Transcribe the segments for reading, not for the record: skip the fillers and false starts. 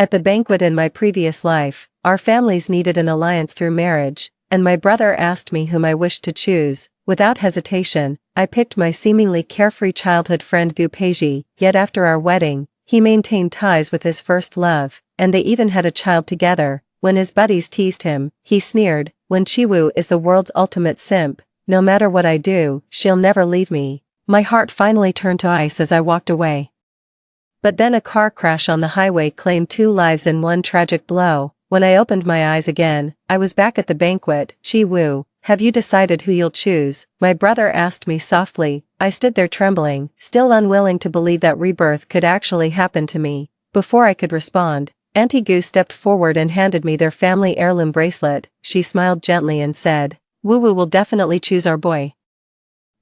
At the banquet in my previous life, our families needed an alliance through marriage, and my brother asked me whom I wished to choose. Without hesitation, I picked my seemingly carefree childhood friend Gupei, yet after our wedding, he maintained ties with his first love, and they even had a child together. When his buddies teased him, he sneered, "When Chiwu is the world's ultimate simp, no matter what I do, she'll never leave me." My heart finally turned to ice as I walked away. But then a car crash on the highway claimed 2 lives in one tragic blow. When I opened my eyes again, I was back at the banquet. "Chiwu, have you decided who you'll choose?" my brother asked me softly. I stood there trembling, still unwilling to believe that rebirth could actually happen to me. Before I could respond, Auntie Gu stepped forward and handed me their family heirloom bracelet. She smiled gently and said, "Wu will definitely choose our boy.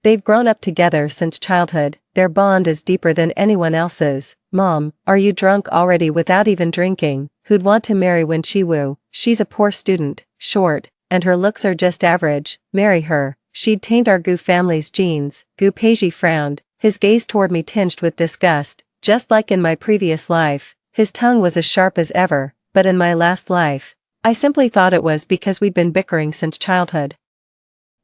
They've grown up together since childhood, their bond is deeper than anyone else's." "Mom, are you drunk already without even drinking? Who'd want to marry Wen Chiwu? She's a poor student, short, and her looks are just average. Marry her, she'd taint our Gu family's genes." Gupei frowned, his gaze toward me tinged with disgust. Just like in my previous life, his tongue was as sharp as ever, but in my last life, I simply thought it was because we'd been bickering since childhood.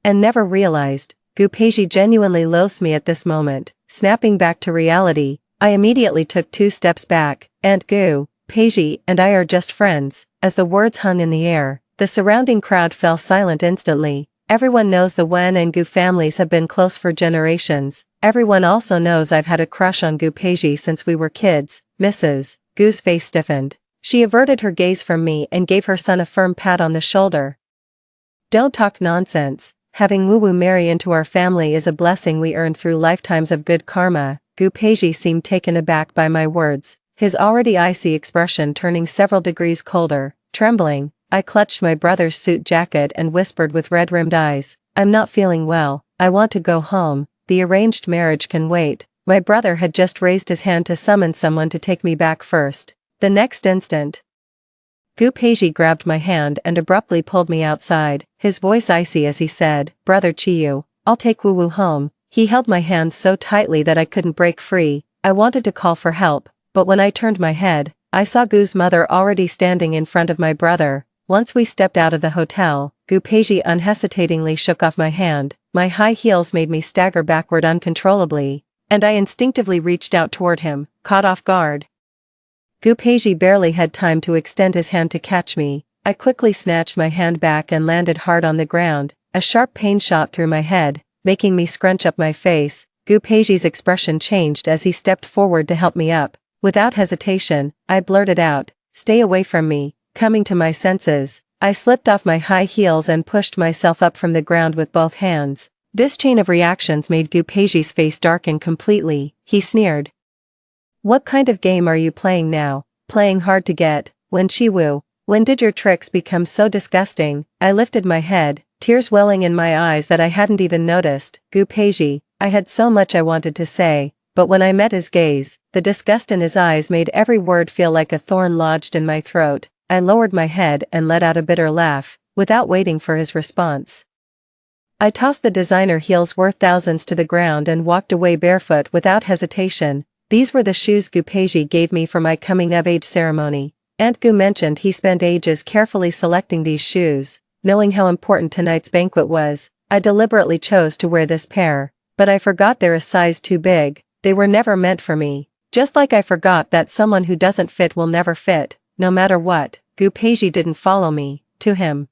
And never realized, Gupei genuinely loathes me at this moment. Snapping back to reality, I immediately took 2 steps back. "Aunt Gu, Pei and I are just friends." As the words hung in the air, the surrounding crowd fell silent instantly. Everyone knows the Wen and Gu families have been close for generations. Everyone also knows I've had a crush on Gupei since we were kids. Mrs. Gu's face stiffened. She averted her gaze from me and gave her son a firm pat on the shoulder. "Don't talk nonsense. Having Wu marry into our family is a blessing we earned through lifetimes of good karma." Gupei seemed taken aback by my words, his already icy expression turning several degrees colder. Trembling, I clutched my brother's suit jacket and whispered with red-rimmed eyes, "I'm not feeling well, I want to go home, the arranged marriage can wait." My brother had just raised his hand to summon someone to take me back first. The next instant, Gupei grabbed my hand and abruptly pulled me outside, his voice icy as he said, "Brother Chiyu, I'll take Wu home." He held my hand so tightly that I couldn't break free. I wanted to call for help, but when I turned my head, I saw Gu's mother already standing in front of my brother. Once we stepped out of the hotel, Gupei unhesitatingly shook off my hand. My high heels made me stagger backward uncontrollably, and I instinctively reached out toward him, caught off guard. Gupei barely had time to extend his hand to catch me. I quickly snatched my hand back and landed hard on the ground. A sharp pain shot through my head, making me scrunch up my face. Gupei's expression changed as he stepped forward to help me up. Without hesitation, I blurted out, "Stay away from me." Coming to my senses, I slipped off my high heels and pushed myself up from the ground with both hands. This chain of reactions made Gupei's face darken completely. He sneered. "What kind of game are you playing now? Playing hard to get? Wen Chiwu, when did your tricks become so disgusting?" I lifted my head, tears welling in my eyes that I hadn't even noticed. "Gupei, I had so much I wanted to say, but when I met his gaze, the disgust in his eyes made every word feel like a thorn lodged in my throat." I lowered my head and let out a bitter laugh, without waiting for his response. I tossed the designer heels worth thousands to the ground and walked away barefoot without hesitation. These were the shoes Gupei gave me for my coming-of-age ceremony. Aunt Gu mentioned he spent ages carefully selecting these shoes. Knowing how important tonight's banquet was, I deliberately chose to wear this pair, but I forgot they're a size too big. They were never meant for me. Just like I forgot that someone who doesn't fit will never fit, no matter what. Gupei didn't follow me to him.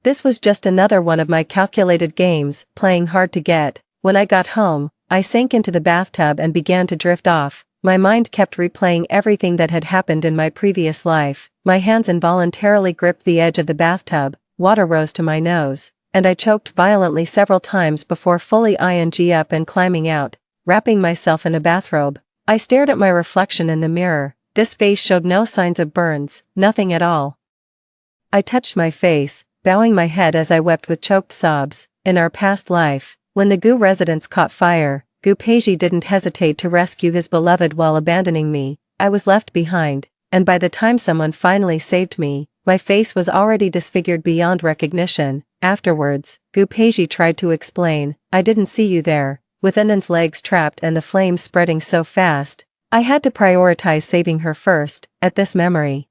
This was just another one of my calculated games, playing hard to get. When I got home, I sank into the bathtub and began to drift off. My mind kept replaying everything that had happened in my previous life. My hands involuntarily gripped the edge of the bathtub, water rose to my nose, and I choked violently several times before fully ing up and climbing out, wrapping myself in a bathrobe. I stared at my reflection in the mirror. This face showed no signs of burns, nothing at all. I touched my face, bowing my head as I wept with choked sobs. In our past life, when the Gu residence caught fire, Gupei didn't hesitate to rescue his beloved while abandoning me. I was left behind, and by the time someone finally saved me, my face was already disfigured beyond recognition. Afterwards, Gupei tried to explain, "I didn't see you there, with Anan's legs trapped and the flames spreading so fast. I had to prioritize saving her first, at this memory.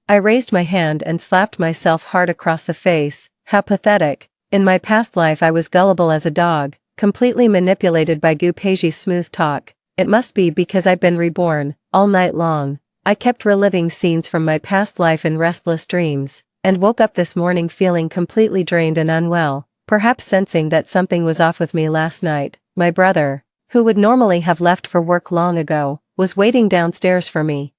I raised my hand and slapped myself hard across the face. How pathetic. In my past life I was gullible as a dog, completely manipulated by Gupei's smooth talk. It must be because I've been reborn. All night long, I kept reliving scenes from my past life in restless dreams, and woke up this morning feeling completely drained and unwell, perhaps sensing that something was off with me last night. My brother, who would normally have left for work long ago, was waiting downstairs for me.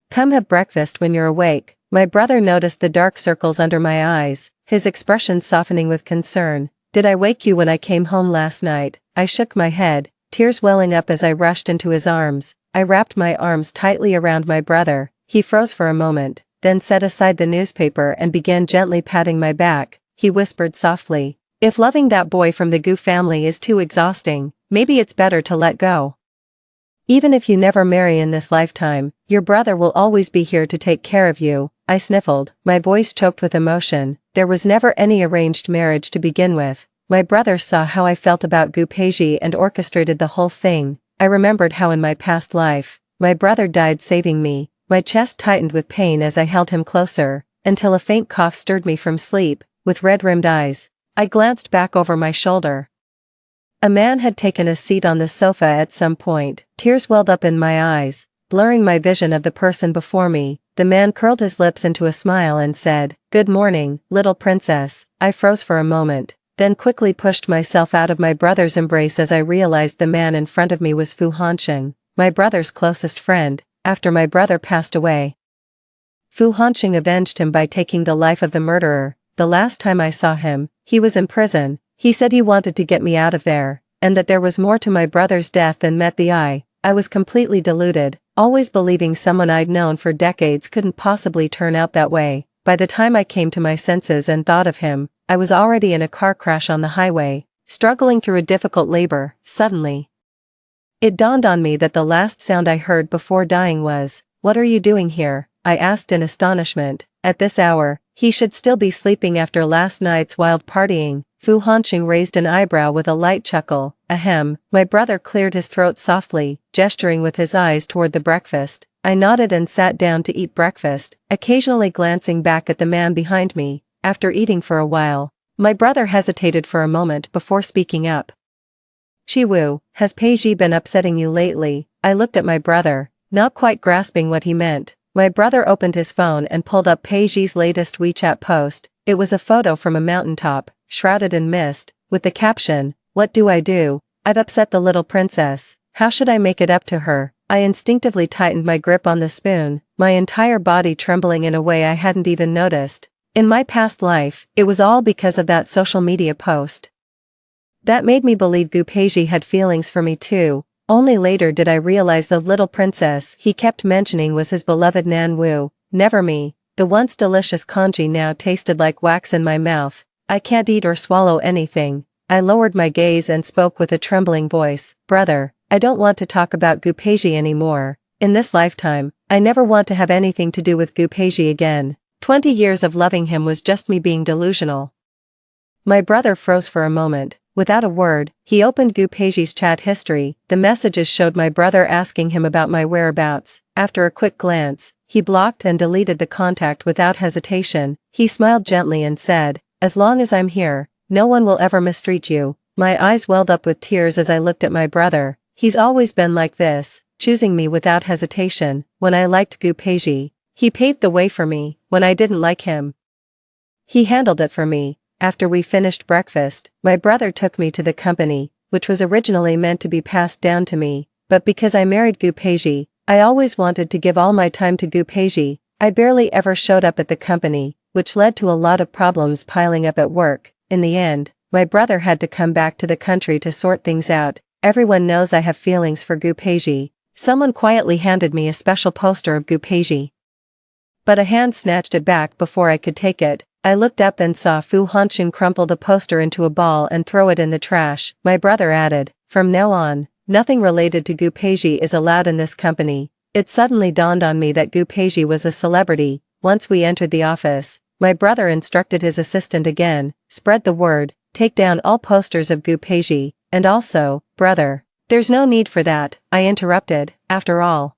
Come have breakfast when you're awake. My brother noticed the dark circles under my eyes, his expression softening with concern. Did I wake you when I came home last night? I shook my head, tears welling up as I rushed into his arms. I wrapped my arms tightly around my brother. He froze for a moment, then set aside the newspaper and began gently patting my back. He whispered softly, "If loving that boy from the Gu family is too exhausting, maybe it's better to let go. Even if you never marry in this lifetime, your brother will always be here to take care of you." I sniffled, my voice choked with emotion. There was never any arranged marriage to begin with. My brother saw how I felt about Gupei and orchestrated the whole thing. I remembered how in my past life, my brother died saving me. My chest tightened with pain as I held him closer, until a faint cough stirred me from sleep. With red-rimmed eyes, I glanced back over my shoulder. A man had taken a seat on the sofa at some point. Tears welled up in my eyes, blurring my vision of the person before me. The man curled his lips into a smile and said, "Good morning, little princess." I froze for a moment, then quickly pushed myself out of my brother's embrace as I realized the man in front of me was Fu Hanqing, my brother's closest friend, after my brother passed away. Fu Hanqing avenged him by taking the life of the murderer. The last time I saw him, he was in prison. He said he wanted to get me out of there, and that there was more to my brother's death than met the eye. I was completely deluded, always believing someone I'd known for decades couldn't possibly turn out that way. By the time I came to my senses and thought of him, I was already in a car crash on the highway, struggling through a difficult labor. Suddenly, it dawned on me that the last sound I heard before dying was, "What are you doing here?" I asked in astonishment. At this hour, he should still be sleeping after last night's wild partying. Fu Hanqing raised an eyebrow with a light chuckle. Ahem. My brother cleared his throat softly, gesturing with his eyes toward the breakfast. I nodded and sat down to eat breakfast, occasionally glancing back at the man behind me. After eating for a while, my brother hesitated for a moment before speaking up. "Chiwu, has Peiji been upsetting you lately?" I looked at my brother, not quite grasping what he meant. My brother opened his phone and pulled up Peiji's latest WeChat post. It was a photo from a mountaintop, shrouded in mist, with the caption, "What do I do? I've upset the little princess. How should I make it up to her?" I instinctively tightened my grip on the spoon, my entire body trembling in a way I hadn't even noticed. In my past life, it was all because of that social media post. That made me believe Gupei had feelings for me too. Only later did I realize the little princess he kept mentioning was his beloved Nan Wu, never me. The once delicious congee now tasted like wax in my mouth. I can't eat or swallow anything. I lowered my gaze and spoke with a trembling voice. "Brother, I don't want to talk about Gupei anymore. In this lifetime, I never want to have anything to do with Gupei again. 20 years of loving him was just me being delusional." My brother froze for a moment. Without a word, he opened Gupei's chat history. The messages showed my brother asking him about my whereabouts. After a quick glance, he blocked and deleted the contact without hesitation. He smiled gently and said, "As long as I'm here, no one will ever mistreat you." My eyes welled up with tears as I looked at my brother. He's always been like this, choosing me without hesitation. When I liked Gupei, he paved the way for me. When I didn't like him, he handled it for me. After we finished breakfast, my brother took me to the company, which was originally meant to be passed down to me, but because I married Gupei, I always wanted to give all my time to Gupei. I barely ever showed up at the company, which led to a lot of problems piling up at work. In the end, my brother had to come back to the country to sort things out. Everyone knows I have feelings for Gupei. Someone quietly handed me a special poster of Gupei, but a hand snatched it back before I could take it. I looked up and saw Fu Hanqing crumple the poster into a ball and throw it in the trash. My brother added, "From now on, nothing related to Gupei is allowed in this company." It suddenly dawned on me that Gupei was a celebrity. Once we entered the office, my brother instructed his assistant again, "Spread the word, take down all posters of Gupei, and also, brother, There's no need for that, I interrupted. After all,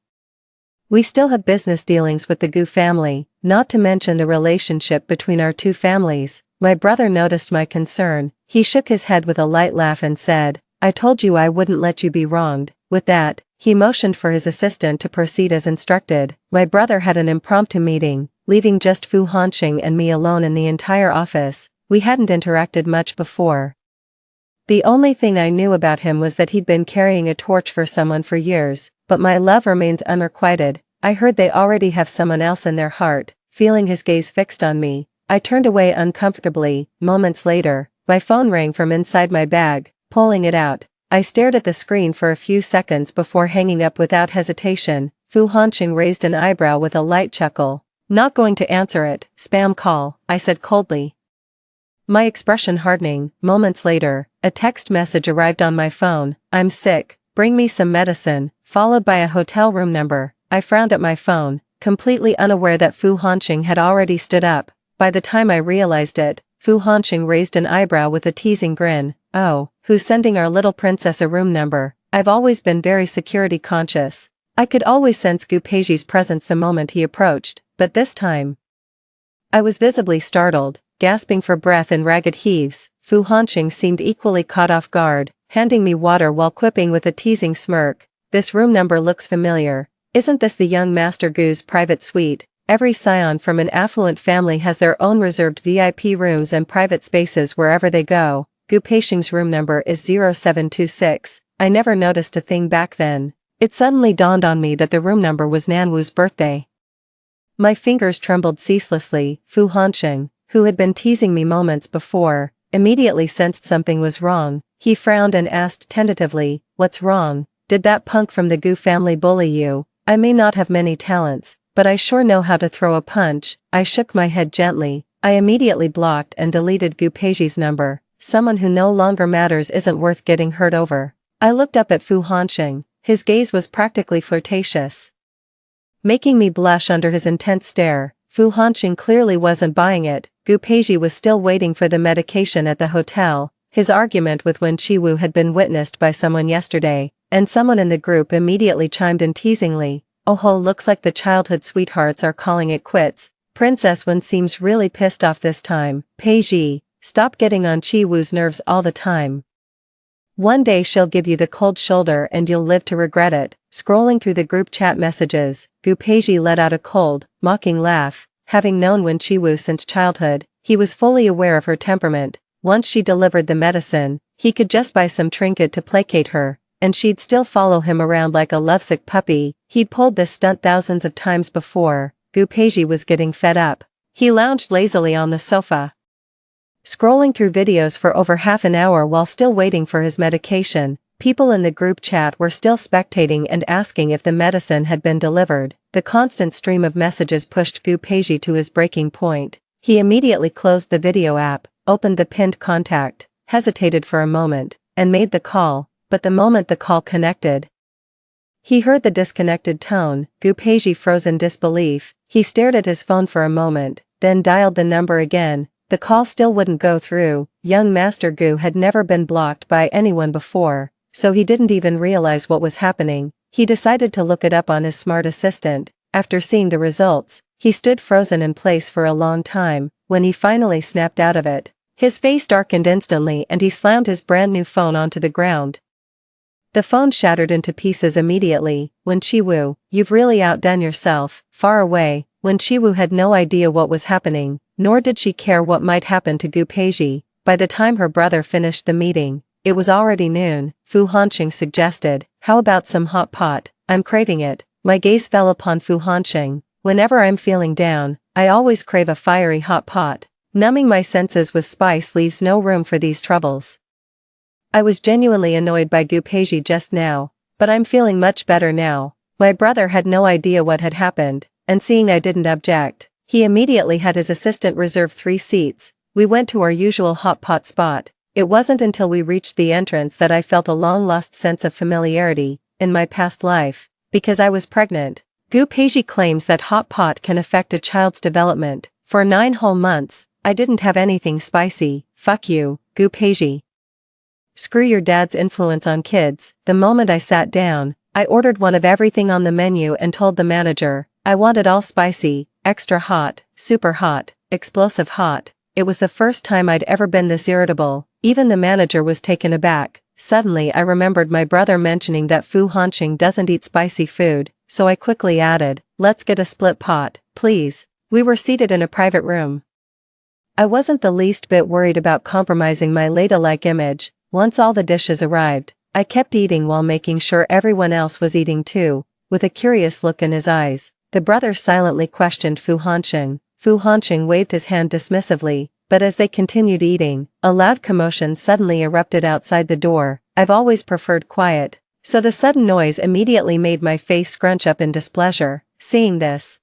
we still have business dealings with the Gu family, not to mention the relationship between our two families. My brother noticed my concern. He shook his head with a light laugh and said, I told you I wouldn't let you be wronged. With that, he motioned for his assistant to proceed as instructed. My brother had an impromptu meeting, leaving just Fu Hanqing and me alone in the entire office. We hadn't interacted much before. The only thing I knew about him was that he'd been carrying a torch for someone for years, but my love remains unrequited. I heard they already have someone else in their heart. Feeling his gaze fixed on me, I turned away uncomfortably. Moments later, my phone rang from inside my bag. Pulling it out, I stared at the screen for a few seconds before hanging up without hesitation. Fu Hanqing raised an eyebrow with a light chuckle. Not going to answer it. Spam call, I said coldly. My expression hardening. Moments later, a text message arrived on my phone. I'm sick, bring me some medicine, followed by a hotel room number. I frowned at my phone, completely unaware that Fu Hanqing had already stood up. By the time I realized it, Fu Hanqing raised an eyebrow with a teasing grin. Oh, who's sending our little princess a room number? I've always been very security conscious. I could always sense Gupei's presence the moment he approached, but this time I was visibly startled, gasping for breath in ragged heaves. Fu Hanqing seemed equally caught off guard, handing me water while quipping with a teasing smirk. This room number looks familiar. Isn't this the young Master Gu's private suite? Every scion from an affluent family has their own reserved VIP rooms and private spaces wherever they go. Gupei's room number is 0726. I never noticed a thing back then. It suddenly dawned on me that the room number was Nanwu's birthday. My fingers trembled ceaselessly. Fu Hanqing, who had been teasing me moments before, immediately sensed something was wrong. He frowned and asked tentatively, what's wrong? Did that punk from the Gu family bully you? I may not have many talents, but I sure know how to throw a punch. I shook my head gently. I immediately blocked and deleted Gupei's number. Someone who no longer matters isn't worth getting hurt over. I looked up at Fu Hanqing. His gaze was practically flirtatious, making me blush under his intense stare. Fu Hanqing clearly wasn't buying it. Gupei was still waiting for the medication at the hotel. His argument with Wen Qiwu had been witnessed by someone yesterday, and someone in the group immediately chimed in teasingly. Oh ho, looks like the childhood sweethearts are calling it quits. Princess Wen seems really pissed off this time. Peiji, stop getting on Qiwu's nerves all the time. One day she'll give you the cold shoulder and you'll live to regret it. Scrolling through the group chat messages, Gupei let out a cold, mocking laugh. Having known Wen Qiwu since childhood, he was fully aware of her temperament. Once she delivered the medicine, he could just buy some trinket to placate her, and she'd still follow him around like a lovesick puppy. He'd pulled this stunt thousands of times before. Gupei was getting fed up. He lounged lazily on the sofa, scrolling through videos for over half an hour while still waiting for his medication. People in the group chat were still spectating and asking if the medicine had been delivered. The constant stream of messages pushed Gupei to his breaking point. He immediately closed the video app, opened the pinned contact, hesitated for a moment, and made the call, but the moment the call connected, he heard the disconnected tone. Gupei froze in disbelief. He stared at his phone for a moment, then dialed the number again. The call still wouldn't go through. Young Master Gu had never been blocked by anyone before, so he didn't even realize what was happening. He decided to look it up on his smart assistant. After seeing the results, he stood frozen in place for a long time. When he finally snapped out of it, his face darkened instantly and he slammed his brand new phone onto the ground. The phone shattered into pieces immediately. Wen Qiwu, you've really outdone yourself. Far away, Wen Qiwu had no idea what was happening, nor did she care what might happen to Gupei. By the time her brother finished the meeting, it was already noon. Fu Hanqing suggested, how about some hot pot? I'm craving it. My gaze fell upon Fu Hanqing. Whenever I'm feeling down, I always crave a fiery hot pot. Numbing my senses with spice leaves no room for these troubles. I was genuinely annoyed by Gupei just now, but I'm feeling much better now. My brother had no idea what had happened, and seeing I didn't object, he immediately had his assistant reserve 3 seats. We went to our usual hot pot spot. It wasn't until we reached the entrance that I felt a long-lost sense of familiarity. In my past life, because I was pregnant, Gupei claims that hot pot can affect a child's development. For 9 whole months, I didn't have anything spicy. Fuck you, Gupei. screw your dad's influence on kids. The moment I sat down, I ordered one of everything on the menu and told the manager, I want it all spicy, extra hot, super hot, explosive hot. It was the first time I'd ever been this irritable. Even the manager was taken aback. Suddenly I remembered my brother mentioning that Fu Hanqing doesn't eat spicy food, so I quickly added, let's get a split pot, please. We were seated in a private room. I wasn't the least bit worried about compromising my ladle-like image. Once all the dishes arrived, I kept eating while making sure everyone else was eating too, with a curious look in his eyes. The brother silently questioned Fu Hanqing. Fu Hanqing waved his hand dismissively, but as they continued eating, a loud commotion suddenly erupted outside the door. I've always preferred quiet, so the sudden noise immediately made my face scrunch up in displeasure. Seeing this,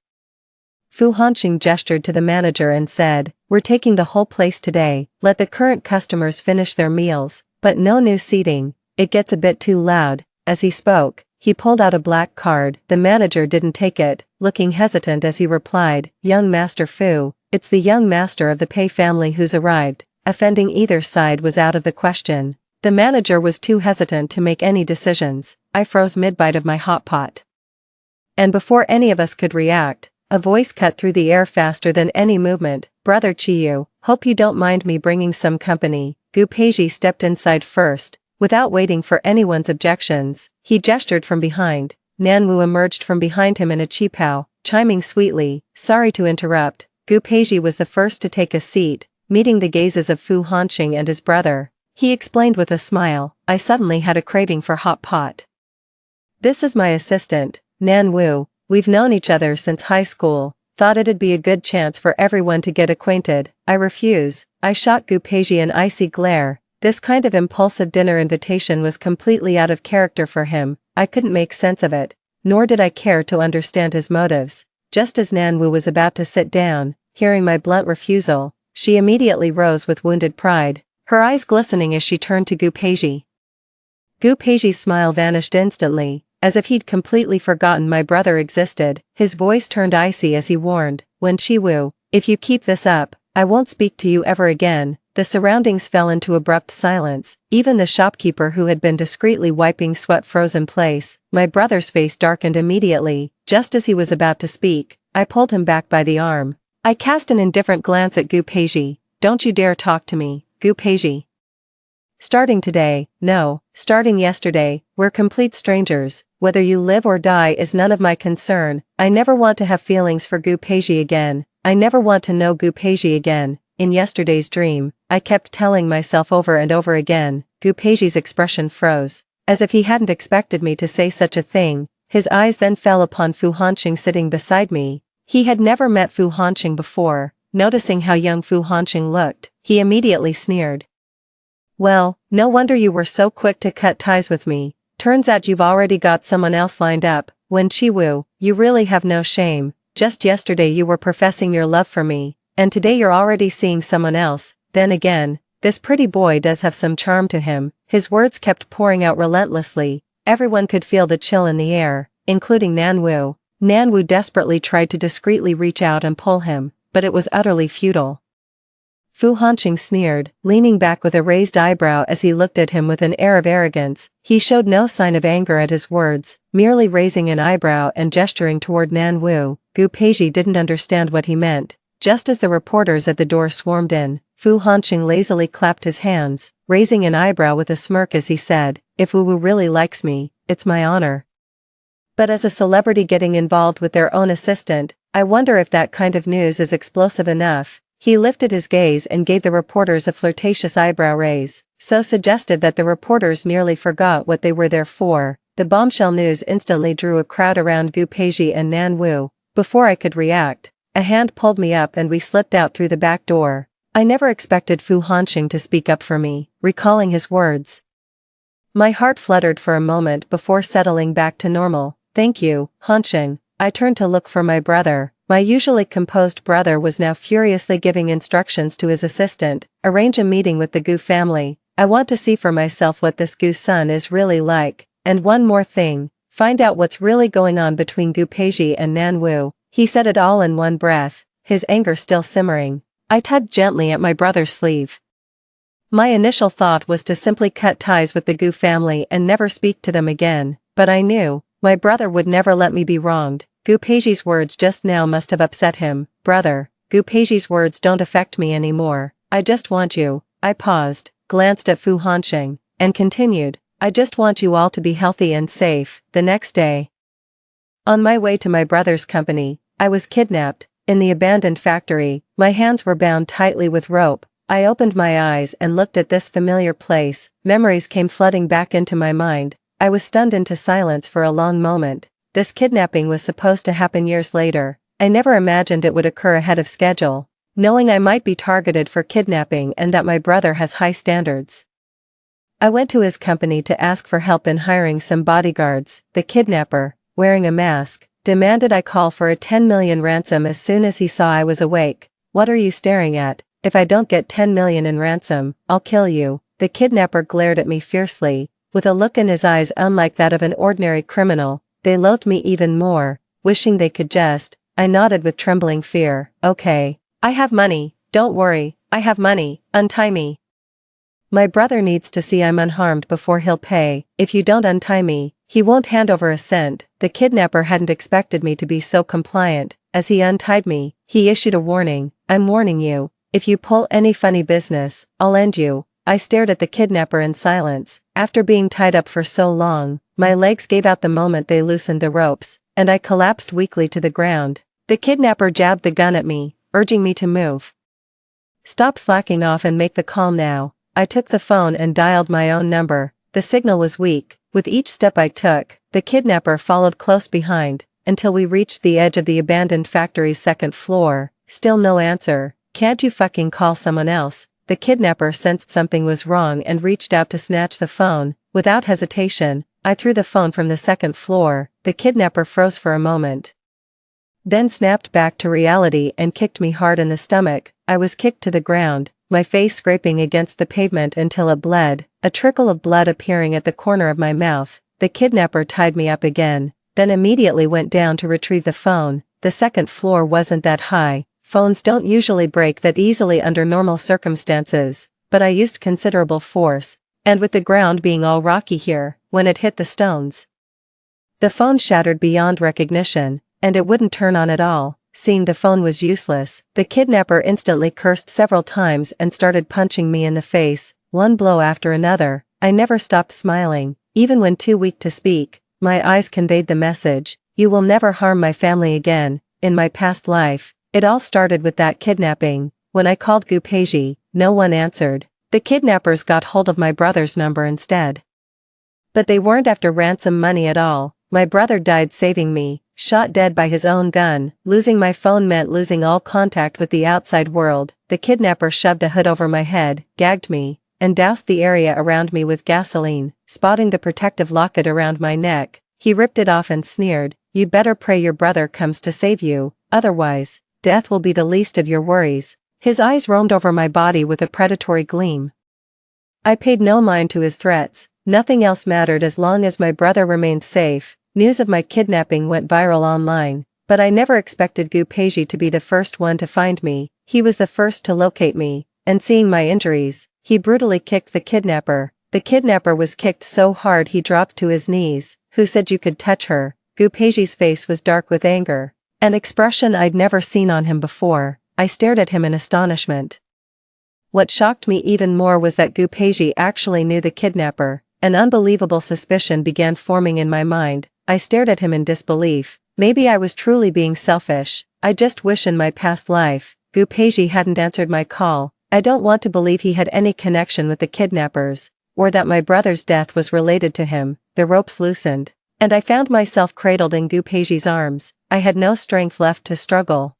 Fu Hanqing gestured to the manager and said, we're taking the whole place today, let the current customers finish their meals, but no new seating, it gets a bit too loud. As he spoke, he pulled out a black card. The manager didn't take it, looking hesitant as he replied, young Master Fu, it's the young master of the Pei family who's arrived. Offending either side was out of the question. The manager was too hesitant to make any decisions. I froze mid-bite of my hot pot. And before any of us could react, a voice cut through the air faster than any movement, Brother Chiyu, hope you don't mind me bringing some company. Gupei stepped inside first. Without waiting for anyone's objections, he gestured from behind. Nanwu emerged from behind him in a qipao, chiming sweetly, sorry to interrupt. Gupei was the first to take a seat, meeting the gazes of Fu Hanqing and his brother. He explained with a smile, I suddenly had a craving for hot pot. This is my assistant, Nanwu, we've known each other since high school, thought it'd be a good chance for everyone to get acquainted. I refuse. I shot Gupei an icy glare. This kind of impulsive dinner invitation was completely out of character for him. I couldn't make sense of it, nor did I care to understand his motives. Just as Nanwu was about to sit down, hearing my blunt refusal, she immediately rose with wounded pride, her eyes glistening as she turned to Gupei. Gupei's smile vanished instantly, as if he'd completely forgotten my brother existed. His voice turned icy as he warned, Wen Chiwu, if you keep this up, I won't speak to you ever again. The surroundings fell into abrupt silence. Even the shopkeeper who had been discreetly wiping sweat froze in place. My brother's face darkened immediately. Just as he was about to speak, I pulled him back by the arm. I cast an indifferent glance at Gupei. Don't you dare talk to me, Gupei. Starting today, no, starting yesterday, we're complete strangers. Whether you live or die is none of my concern. I never want to have feelings for Gupei again. I never want to know Gupei again. In yesterday's dream, I kept telling myself over and over again. Gupei's expression froze, as if he hadn't expected me to say such a thing. His eyes then fell upon Fu Hanqing sitting beside me. He had never met Fu Hanqing before. Noticing how young Fu Hanqing looked, he immediately sneered. Well, no wonder you were so quick to cut ties with me. Turns out you've already got someone else lined up. Wen Chiwu, you really have no shame. Just yesterday you were professing your love for me, and today you're already seeing someone else. Then again, this pretty boy does have some charm to him. His words kept pouring out relentlessly. Everyone could feel the chill in the air, including Nanwu. Nanwu desperately tried to discreetly reach out and pull him, but it was utterly futile. Fu Hanqing sneered, leaning back with a raised eyebrow as he looked at him with an air of arrogance. He showed no sign of anger at his words, merely raising an eyebrow and gesturing toward Nanwu. Gupei didn't understand what he meant. Just as the reporters at the door swarmed in, Fu Hanqing lazily clapped his hands, raising an eyebrow with a smirk as he said, if Wu really likes me, it's my honor. But as a celebrity getting involved with their own assistant, I wonder if that kind of news is explosive enough. He lifted his gaze and gave the reporters a flirtatious eyebrow raise, so suggestive that the reporters nearly forgot what they were there for. The bombshell news instantly drew a crowd around Gupei and Nanwu. Before I could react, a hand pulled me up and we slipped out through the back door. I never expected Fu Hanqing to speak up for me, recalling his words. My heart fluttered for a moment before settling back to normal. Thank you, Hanqing. I turned to look for my brother. My usually composed brother was now furiously giving instructions to his assistant. Arrange a meeting with the Gu family. I want to see for myself what this Gu son is really like. And one more thing. Find out what's really going on between Gupei and Nanwu. He said it all in one breath, his anger still simmering. I tugged gently at my brother's sleeve. My initial thought was to simply cut ties with the Gu family and never speak to them again, but I knew, my brother would never let me be wronged. Gupei's words just now must have upset him. Brother, Gupei's words don't affect me anymore. I just want you. I paused, glanced at Fu Hansheng, and continued, I just want you all to be healthy and safe. The next day, on my way to my brother's company, I was kidnapped. In the abandoned factory, my hands were bound tightly with rope. I opened my eyes and looked at this familiar place. Memories came flooding back into my mind. I was stunned into silence for a long moment. This kidnapping was supposed to happen years later. I never imagined it would occur ahead of schedule, knowing I might be targeted for kidnapping and that my brother has high standards. I went to his company to ask for help in hiring some bodyguards. The kidnapper, wearing a mask, demanded I call for a 10 million ransom as soon as he saw I was awake. What are you staring at? If I don't get 10 million in ransom, I'll kill you. The kidnapper glared at me fiercely, with a look in his eyes unlike that of an ordinary criminal. They loathed me even more, wishing they could jest. I nodded with trembling fear. Okay. I have money, don't worry, I have money, untie me. My brother needs to see I'm unharmed before he'll pay. If you don't untie me, he won't hand over a cent. The kidnapper hadn't expected me to be so compliant. As he untied me, he issued a warning. I'm warning you, if you pull any funny business, I'll end you. I stared at the kidnapper in silence. After being tied up for so long, my legs gave out the moment they loosened the ropes, and I collapsed weakly to the ground. The kidnapper jabbed the gun at me, urging me to move. Stop slacking off and make the call now. I took the phone and dialed my own number. The signal was weak. With each step I took, the kidnapper followed close behind, until we reached the edge of the abandoned factory's second floor. Still no answer. Can't you fucking call someone else? The kidnapper sensed something was wrong and reached out to snatch the phone. Without hesitation, I threw the phone from the second floor. The kidnapper froze for a moment, then snapped back to reality and kicked me hard in the stomach. I was kicked to the ground, my face scraping against the pavement until it bled, a trickle of blood appearing at the corner of my mouth. The kidnapper tied me up again, then immediately went down to retrieve the phone. The second floor wasn't that high. Phones don't usually break that easily under normal circumstances, but I used considerable force, and with the ground being all rocky here, when it hit the stones, the phone shattered beyond recognition, and it wouldn't turn on at all. Seeing the phone was useless, the kidnapper instantly cursed several times and started punching me in the face, one blow after another. I never stopped smiling, even when too weak to speak. My eyes conveyed the message, you will never harm my family again. In my past life, it all started with that kidnapping. When I called Gupei, no one answered. The kidnappers got hold of my brother's number instead. But they weren't after ransom money at all. My brother died saving me, shot dead by his own gun. Losing my phone meant losing all contact with the outside world. The kidnapper shoved a hood over my head, gagged me, and doused the area around me with gasoline. Spotting the protective locket around my neck, he ripped it off and sneered, "You'd better pray your brother comes to save you, otherwise, death will be the least of your worries." His eyes roamed over my body with a predatory gleam. I paid no mind to his threats. Nothing else mattered as long as my brother remained safe. News of my kidnapping went viral online, but I never expected Gupei to be the first one to find me. He was the first to locate me, and seeing my injuries, he brutally kicked the kidnapper. The kidnapper was kicked so hard he dropped to his knees. "Who said you could touch her?" Gupei's face was dark with anger, an expression I'd never seen on him before. I stared at him in astonishment. What shocked me even more was that Gupei actually knew the kidnapper. An unbelievable suspicion began forming in my mind. I stared at him in disbelief. Maybe I was truly being selfish. I just wish in my past life, Gupei hadn't answered my call. I don't want to believe he had any connection with the kidnappers, or that my brother's death was related to him. The ropes loosened, and I found myself cradled in Gupei's arms. I had no strength left to struggle.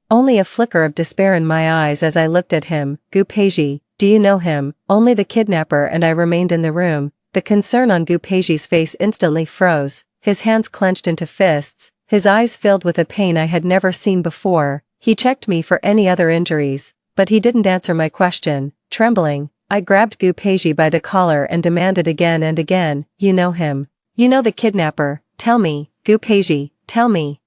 Only a flicker of despair in my eyes as I looked at him. "Gupei, do you know him?" Only the kidnapper and I remained in the room. The concern on Gupei's face instantly froze. His hands clenched into fists, his eyes filled with a pain I had never seen before. He checked me for any other injuries, but he didn't answer my question. Trembling, I grabbed Gupei by the collar and demanded again and again, "You know him. You know the kidnapper. Tell me, Gupei, tell me."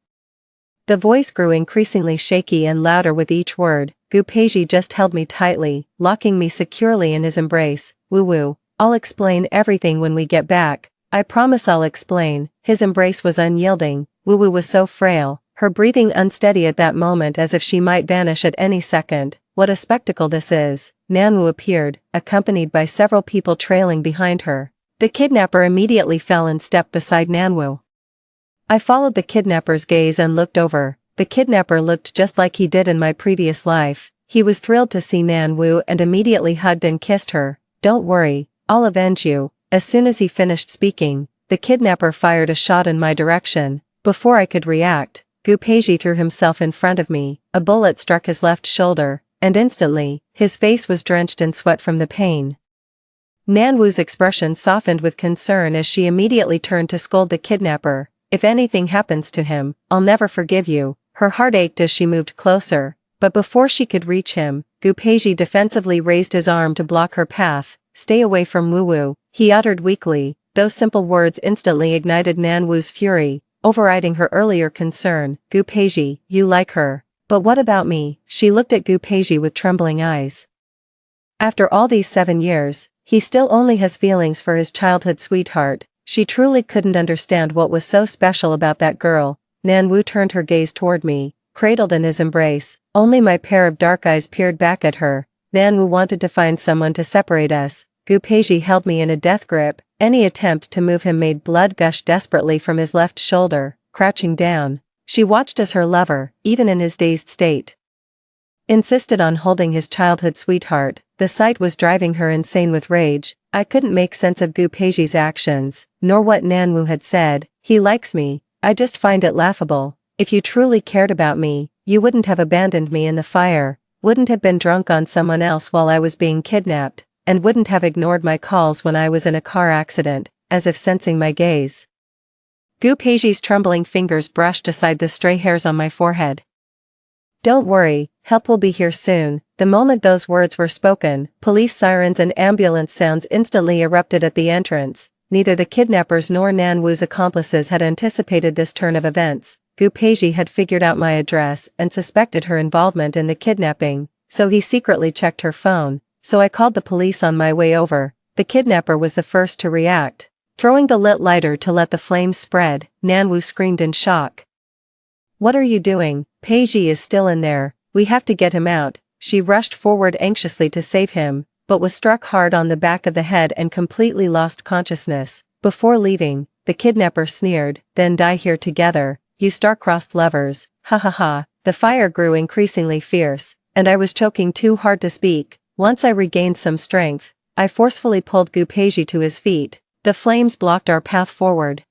The voice grew increasingly shaky and louder with each word. Gupei just held me tightly, locking me securely in his embrace. Woo-woo, I'll explain everything when we get back. I promise I'll explain. His embrace was unyielding. Woo-woo was so frail, her breathing unsteady at that moment as if she might vanish at any second. What a spectacle this is. Nanwu appeared, accompanied by several people trailing behind her. The kidnapper immediately fell in step beside Nanwu. I followed the kidnapper's gaze and looked over. The kidnapper looked just like he did in my previous life. He was thrilled to see Nanwu and immediately hugged and kissed her. Don't worry, I'll avenge you. As soon as he finished speaking, the kidnapper fired a shot in my direction. Before I could react, Gupei threw himself in front of me. A bullet struck his left shoulder, and instantly, his face was drenched in sweat from the pain. Nanwu's expression softened with concern as she immediately turned to scold the kidnapper. If anything happens to him, I'll never forgive you. Her heart ached as she moved closer, but before she could reach him, Gupei defensively raised his arm to block her path. Stay away from Woo-woo, he uttered weakly. Those simple words instantly ignited Nanwu's fury, overriding her earlier concern. Gupei, you like her. But what about me? She looked at Gupei with trembling eyes. After all these 7 years, he still only has feelings for his childhood sweetheart. She truly couldn't understand what was so special about that girl. Nanwu turned her gaze toward me, cradled in his embrace. Only my pair of dark eyes peered back at her. Nanwu wanted to find someone to separate us. Gupei held me in a death grip. Any attempt to move him made blood gush desperately from his left shoulder. Crouching down, she watched as her lover, even in his dazed state, insisted on holding his childhood sweetheart. The sight was driving her insane with rage. I couldn't make sense of Gupei's actions, nor what Nanwu had said. He likes me. I just find it laughable. If you truly cared about me, you wouldn't have abandoned me in the fire, wouldn't have been drunk on someone else while I was being kidnapped, and wouldn't have ignored my calls when I was in a car accident, as if sensing my gaze. Gupei's trembling fingers brushed aside the stray hairs on my forehead. Don't worry, help will be here soon. The moment those words were spoken, police sirens and ambulance sounds instantly erupted at the entrance. Neither the kidnappers nor Nanwu's accomplices had anticipated this turn of events. Gupei had figured out my address and suspected her involvement in the kidnapping, so he secretly checked her phone. So I called the police on my way over. The kidnapper was the first to react. Throwing the lit lighter to let the flames spread, Nanwu screamed in shock. What are you doing? Peiji is still in there. We have to get him out. She rushed forward anxiously to save him, but was struck hard on the back of the head and completely lost consciousness. Before leaving, the kidnapper sneered, then die here together, you star-crossed lovers. Ha ha ha. The fire grew increasingly fierce, and I was choking too hard to speak. Once I regained some strength, I forcefully pulled Gupei to his feet. The flames blocked our path forward.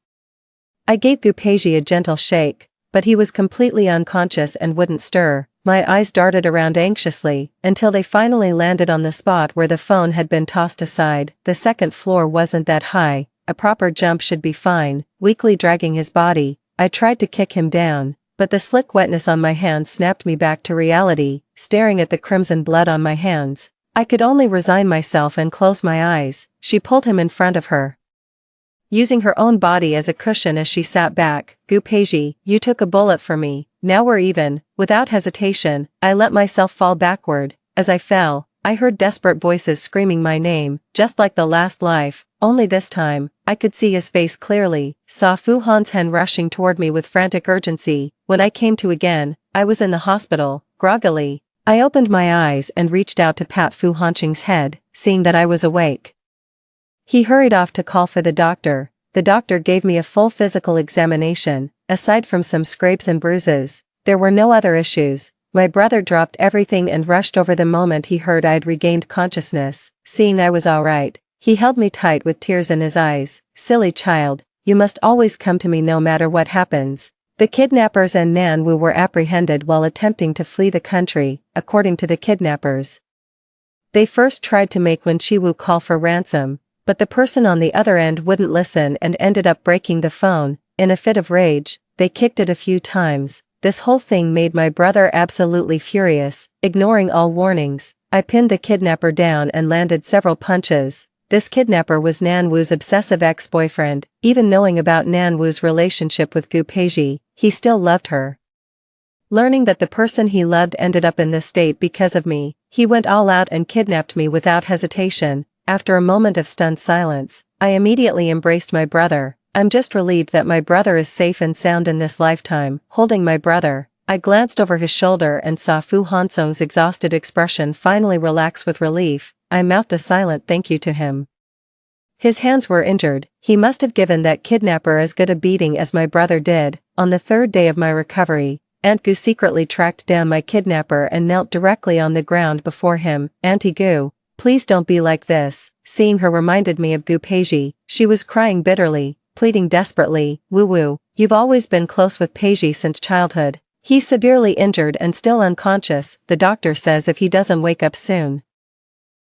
I gave Gupei a gentle shake, but he was completely unconscious and wouldn't stir. My eyes darted around anxiously, until they finally landed on the spot where the phone had been tossed aside. The second floor wasn't that high, a proper jump should be fine. Weakly dragging his body, I tried to kick him down, but the slick wetness on my hands snapped me back to reality. Staring at the crimson blood on my hands, I could only resign myself and close my eyes. She pulled him in front of her, using her own body as a cushion as she sat back. Gupei, you took a bullet for me, now we're even. Without hesitation, I let myself fall backward. As I fell, I heard desperate voices screaming my name, just like the last life, only this time, I could see his face clearly. Saw Fu Hansen rushing toward me with frantic urgency. When I came to again, I was in the hospital. Groggily, I opened my eyes and reached out to pat Fu Hanqing's head, seeing that I was awake. He hurried off to call for the doctor. The doctor gave me a full physical examination. Aside from some scrapes and bruises, there were no other issues. My brother dropped everything and rushed over the moment he heard I'd regained consciousness. Seeing I was all right, he held me tight with tears in his eyes. Silly child, you must always come to me no matter what happens. The kidnappers and Nanwu were apprehended while attempting to flee the country, according to the kidnappers. They first tried to make Wen Chiwu call for ransom, but the person on the other end wouldn't listen and ended up breaking the phone. In a fit of rage, they kicked it a few times. This whole thing made my brother absolutely furious. Ignoring all warnings, I pinned the kidnapper down and landed several punches. This kidnapper was Nanwu's obsessive ex-boyfriend. Even knowing about Nanwu's relationship with Gupei, he still loved her. Learning that the person he loved ended up in this state because of me, he went all out and kidnapped me without hesitation. After a moment of stunned silence, I immediately embraced my brother. I'm just relieved that my brother is safe and sound in this lifetime. Holding my brother, I glanced over his shoulder and saw Fu Hansong's exhausted expression finally relax with relief. I mouthed a silent thank you to him. His hands were injured. He must have given that kidnapper as good a beating as my brother did. On the third day of my recovery, Aunt Gu secretly tracked down my kidnapper and knelt directly on the ground before him. Auntie Gu, please don't be like this. Seeing her reminded me of Gupei. She was crying bitterly, pleading desperately. Wu, you've always been close with Peiji since childhood. He's severely injured and still unconscious. The doctor says if he doesn't wake up soon,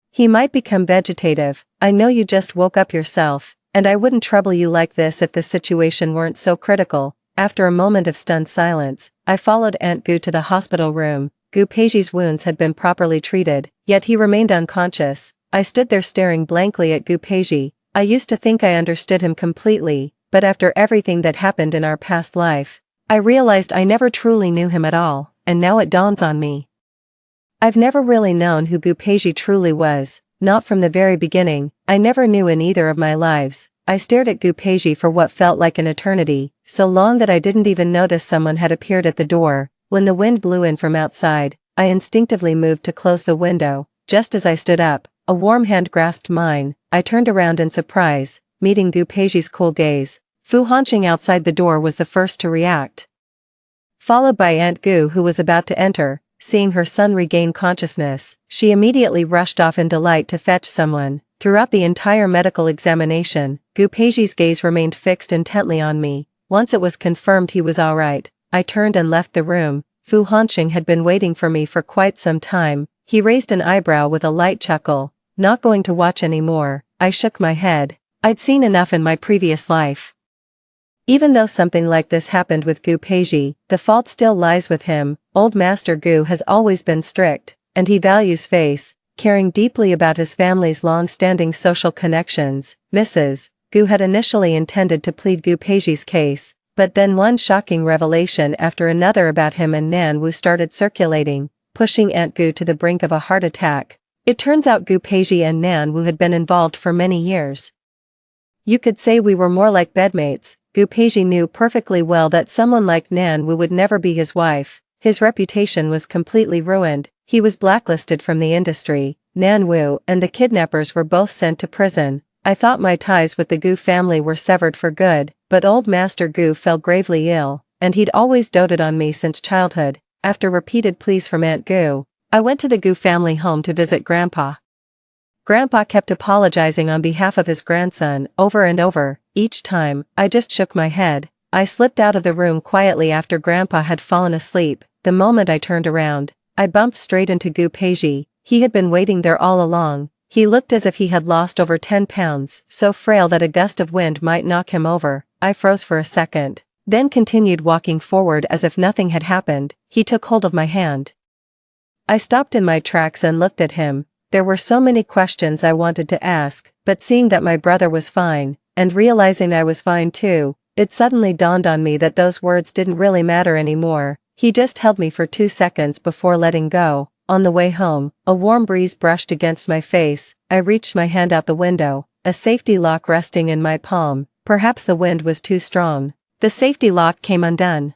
he might become vegetative. I know you just woke up yourself, and I wouldn't trouble you like this if the situation weren't so critical. After a moment of stunned silence, I followed Aunt Gu to the hospital room. Gupei's wounds had been properly treated, yet he remained unconscious. I stood there staring blankly at Gupei. I used to think I understood him completely, but after everything that happened in our past life, I realized I never truly knew him at all, and now it dawns on me. I've never really known who Gupei truly was, not from the very beginning. I never knew in either of my lives. I stared at Gupei for what felt like an eternity, so long that I didn't even notice someone had appeared at the door. When the wind blew in from outside, I instinctively moved to close the window. Just as I stood up, a warm hand grasped mine. I turned around in surprise, meeting Gupei's cool gaze. Fu Hanqing outside the door was the first to react, followed by Aunt Gu, who was about to enter. Seeing her son regain consciousness, she immediately rushed off in delight to fetch someone. Throughout the entire medical examination, Gupei's gaze remained fixed intently on me. Once it was confirmed he was alright, I turned and left the room. Fu Hanqing had been waiting for me for quite some time. He raised an eyebrow with a light chuckle. Not going to watch anymore. I shook my head. I'd seen enough in my previous life. Even though something like this happened with Gupei, the fault still lies with him. Old Master Gu has always been strict, and he values face, caring deeply about his family's long-standing social connections. Mrs. Gu had initially intended to plead Gupei's case, but then one shocking revelation after another about him and Nan Wu started circulating, pushing Aunt Gu to the brink of a heart attack. It turns out Gupei and Nan Wu had been involved for many years. You could say we were more like bedmates. Gupei knew perfectly well that someone like Nan Wu would never be his wife. His reputation was completely ruined. He was blacklisted from the industry. Nan Wu and the kidnappers were both sent to prison. I thought my ties with the Gu family were severed for good, but old Master Gu fell gravely ill, and he'd always doted on me since childhood. After repeated pleas from Aunt Gu, I went to the Gu family home to visit Grandpa. Grandpa kept apologizing on behalf of his grandson over and over. Each time, I just shook my head. I slipped out of the room quietly after Grandpa had fallen asleep. The moment I turned around, I bumped straight into Gupei. He had been waiting there all along. He looked as if he had lost over 10 pounds, so frail that a gust of wind might knock him over. I froze for a second, then continued walking forward as if nothing had happened. He took hold of my hand. I stopped in my tracks and looked at him. There were so many questions I wanted to ask, but seeing that my brother was fine, and realizing I was fine too, it suddenly dawned on me that those words didn't really matter anymore. He just held me for 2 seconds before letting go. On the way home, a warm breeze brushed against my face. I reached my hand out the window, a safety lock resting in my palm. Perhaps the wind was too strong. The safety lock came undone.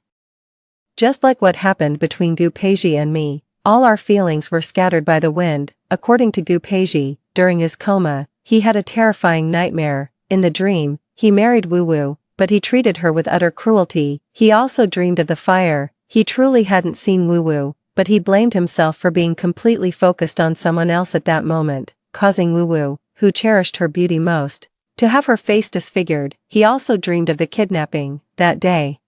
Just like what happened between Gupei and me, all our feelings were scattered by the wind. According to Gupei, during his coma, he had a terrifying nightmare. In the dream, he married Wu, but he treated her with utter cruelty. He also dreamed of the fire. He truly hadn't seen Wu, but he blamed himself for being completely focused on someone else at that moment, causing Wu, who cherished her beauty most, to have her face disfigured. He also dreamed of the kidnapping. That day,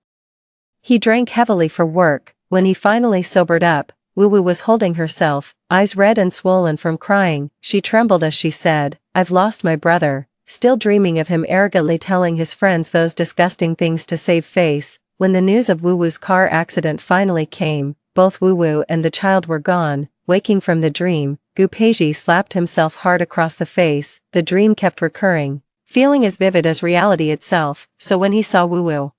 he drank heavily for work. When he finally sobered up, Wu was holding herself, eyes red and swollen from crying. She trembled as she said, "I've lost my brother," still dreaming of him arrogantly telling his friends those disgusting things to save face. When the news of Wu's car accident finally came, both Wu and the child were gone. Waking from the dream, Gupei slapped himself hard across the face. The dream kept recurring, feeling as vivid as reality itself, so when he saw Wu,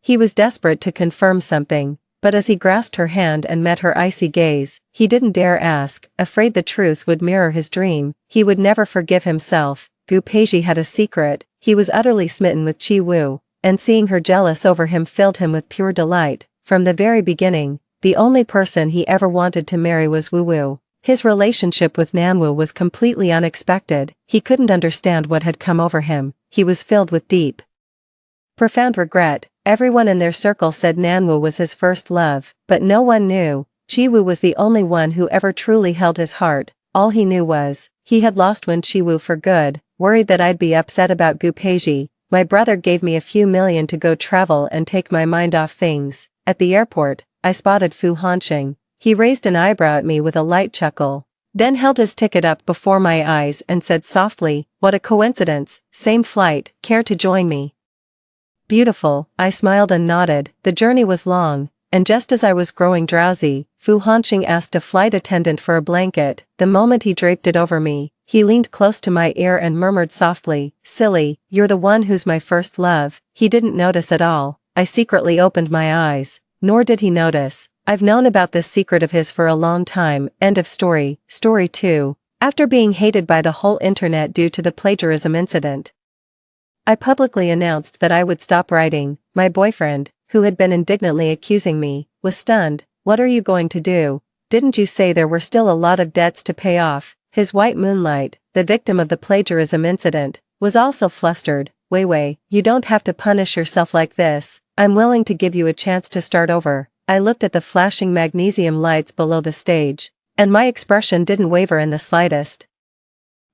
he was desperate to confirm something. But as he grasped her hand and met her icy gaze, he didn't dare ask, afraid the truth would mirror his dream. He would never forgive himself. Gupei had a secret. He was utterly smitten with Chi Wu, and seeing her jealous over him filled him with pure delight. From the very beginning, the only person he ever wanted to marry was Wu Wu. His relationship with Nanwu was completely unexpected. He couldn't understand what had come over him. He was filled with deep, profound regret. Everyone in their circle said Nanwu was his first love, but no one knew. Chi Wu was the only one who ever truly held his heart. All he knew was, he had lost Chi Wu for good. Worried that I'd be upset about Gupei, my brother gave me a few million to go travel and take my mind off things. At the airport, I spotted Fu Hanqing. He raised an eyebrow at me with a light chuckle, then held his ticket up before my eyes and said softly, "What a coincidence, same flight, care to join me?" Beautiful, I smiled and nodded. The journey was long, and just as I was growing drowsy, Fu Hanqing asked a flight attendant for a blanket. The moment he draped it over me, he leaned close to my ear and murmured softly, "Silly, you're the one who's my first love." He didn't notice at all. I secretly opened my eyes, nor did he notice. I've known about this secret of his for a long time. End of story. Story 2. After being hated by the whole internet due to the plagiarism incident, I publicly announced that I would stop writing. My boyfriend, who had been indignantly accusing me, was stunned. "What are you going to do? Didn't you say there were still a lot of debts to pay off?" His wife Moonlight, the victim of the plagiarism incident, was also flustered. Wei, you don't have to punish yourself like this. I'm willing to give you a chance to start over." I looked at the flashing magnesium lights below the stage, and my expression didn't waver in the slightest.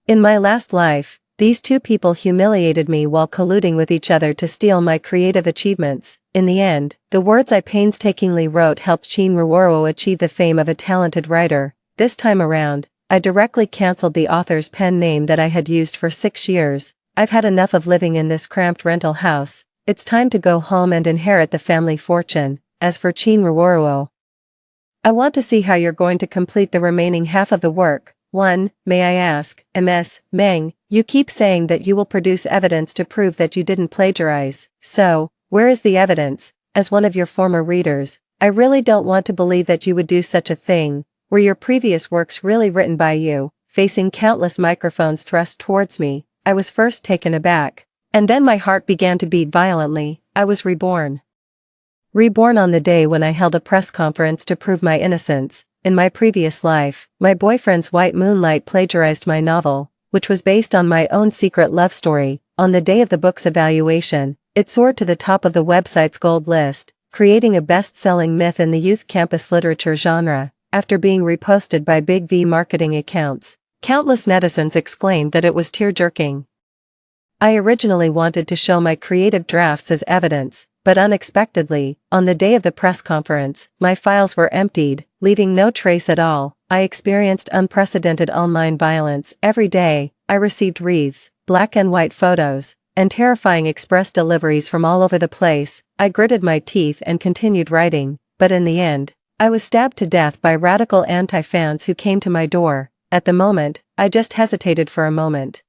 In my last life, these two people humiliated me while colluding with each other to steal my creative achievements. In the end, the words I painstakingly wrote helped Qin Ruoro achieve the fame of a talented writer. This time around, I directly cancelled the author's pen name that I had used for 6 years. I've had enough of living in this cramped rental house. It's time to go home and inherit the family fortune. As for Qin Ruoro, I want to see how you're going to complete the remaining half of the work. 1. May I ask, Ms. Meng, you keep saying that you will produce evidence to prove that you didn't plagiarize. So, where is the evidence? As one of your former readers, I really don't want to believe that you would do such a thing. Were your previous works really written by you? Facing countless microphones thrust towards me, I was first taken aback, and then my heart began to beat violently. I was reborn. Reborn on the day when I held a press conference to prove my innocence. In my previous life, my boyfriend's wife Moonlight plagiarized my novel, which was based on my own secret love story. On the day of the book's evaluation, it soared to the top of the website's gold list, creating a best-selling myth in the youth campus literature genre. After being reposted by Big V marketing accounts, countless netizens exclaimed that it was tear-jerking. I originally wanted to show my creative drafts as evidence, but unexpectedly, on the day of the press conference, my files were emptied, leaving no trace at all. I experienced unprecedented online violence. Every day, I received wreaths, black and white photos, and terrifying express deliveries from all over the place. I gritted my teeth and continued writing, but in the end, I was stabbed to death by radical anti-fans who came to my door. At the moment, I just hesitated for a moment.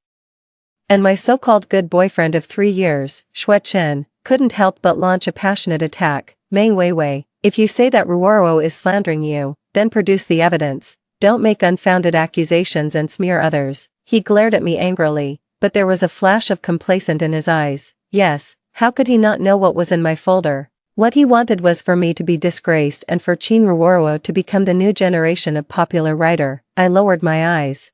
And my so-called good boyfriend of 3 years, Xue Chen, couldn't help but launch a passionate attack. Meng Weiwei, if you say that Ruoro is slandering you, then produce the evidence. Don't make unfounded accusations and smear others. He glared at me angrily, but there was a flash of complacent in his eyes. Yes, how could he not know what was in my folder? What he wanted was for me to be disgraced and for Qin Ruoro to become the new generation of popular writer. I lowered my eyes,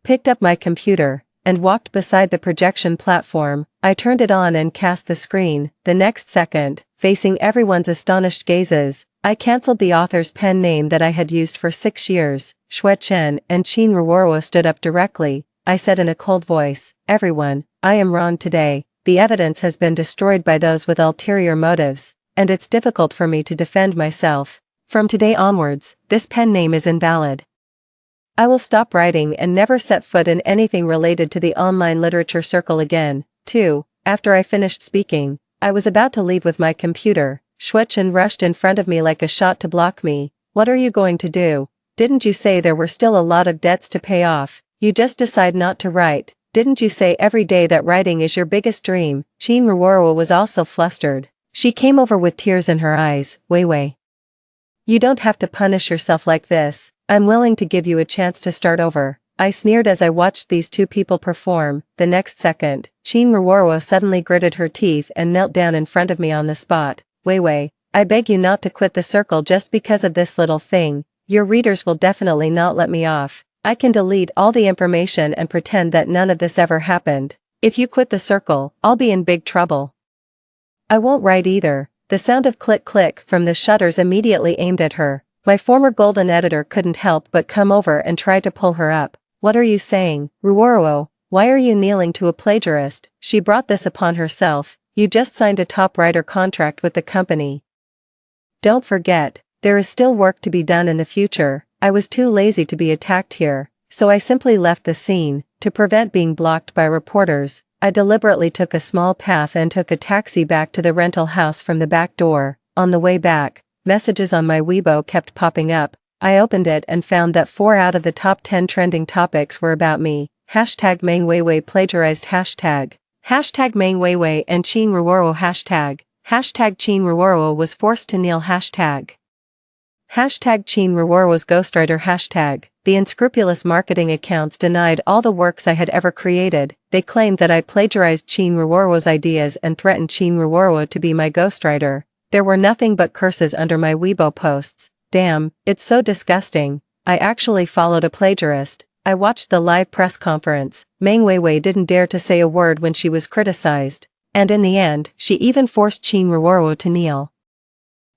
picked up my computer, and walked beside the projection platform. I turned it on and cast the screen. The next second, facing everyone's astonished gazes, I cancelled the author's pen name that I had used for 6 years. Xue Chen and Qin Ruoro stood up directly. I said in a cold voice, "Everyone, I am wrong today. The evidence has been destroyed by those with ulterior motives, and it's difficult for me to defend myself. From today onwards, this pen name is invalid. I will stop writing and never set foot in anything related to the online literature circle again." 2. After I finished speaking, I was about to leave with my computer. Xue Chen rushed in front of me like a shot to block me. "What are you going to do? Didn't you say there were still a lot of debts to pay off? You just decide not to write. Didn't you say every day that writing is your biggest dream?" Qin Ruoro was also flustered. She came over with tears in her eyes. "Weiwei, You don't have to punish yourself like this. I'm willing to give you a chance to start over. I sneered as I watched these two people perform. The next second, Chin Ruoro suddenly gritted her teeth and knelt down in front of me on the spot. Wei, I beg you not to quit the circle just because of this little thing. Your readers will definitely not let me off. I can delete all the information and pretend that none of this ever happened. If you quit the circle, I'll be in big trouble. I won't write either. The sound of click-click from the shutters immediately aimed at her. My former golden editor couldn't help but come over and try to pull her up. What are you saying, Ruoro? Why are you kneeling to a plagiarist? She brought this upon herself. You just signed a top writer contract with the company. Don't forget, there is still work to be done in the future. I was too lazy to be attacked here, so I simply left the scene. To prevent being blocked by reporters, I deliberately took a small path and took a taxi back to the rental house from the back door. On the way back, messages on my Weibo kept popping up. I opened it and found that 4 out of the top 10 trending topics were about me. Hashtag Meng Weiwei plagiarized hashtag. Hashtag Meng Weiwei and Chin Ruoro hashtag. Hashtag Chin Ruoro was forced to kneel hashtag. Hashtag Chin Ruoro's ghostwriter hashtag. The unscrupulous marketing accounts denied all the works I had ever created. They claimed that I plagiarized Chin Ruoro's ideas and threatened Chin Ruoro to be my ghostwriter. There were nothing but curses under my Weibo posts. Damn, it's so disgusting. I actually followed a plagiarist. I watched the live press conference. Meng Weiwei didn't dare to say a word when she was criticized. And in the end, she even forced Chin Ruoro to kneel.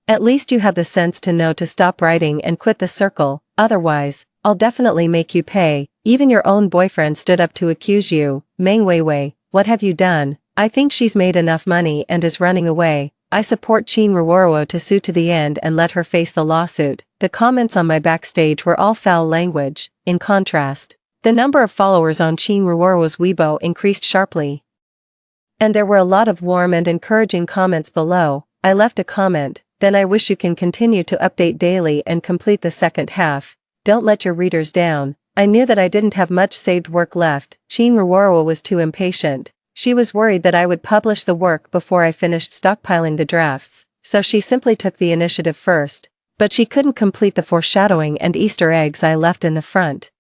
At least you have the sense to know to stop writing and quit the circle, otherwise, I'll definitely make you pay. Even your own boyfriend stood up to accuse you. Meng Weiwei, what have you done? I think she's made enough money and is running away. I support Chin Ruoro to sue to the end and let her face the lawsuit. The comments on my backstage were all foul language. In contrast, the number of followers on Chin Ruoro's Weibo increased sharply. And there were a lot of warm and encouraging comments below. I left a comment, then I wish you can continue to update daily and complete the second half. Don't let your readers down. I knew that I didn't have much saved work left. Chin Ruoro was too impatient. She was worried that I would publish the work before I finished stockpiling the drafts, so she simply took the initiative first. But she couldn't complete the foreshadowing and Easter eggs I left in the front.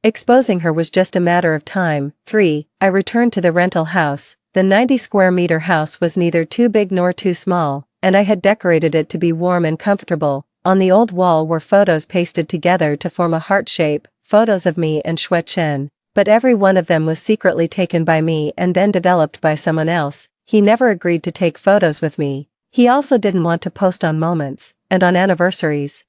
Exposing her was just a matter of time. 3. I returned to the rental house. The 90 square meter house was neither too big nor too small, and I had decorated it to be warm and comfortable. On the old wall were photos pasted together to form a heart shape, photos of me and Xue Chen. But every one of them was secretly taken by me and then developed by someone else. He never agreed to take photos with me. He also didn't want to post on moments, and on anniversaries.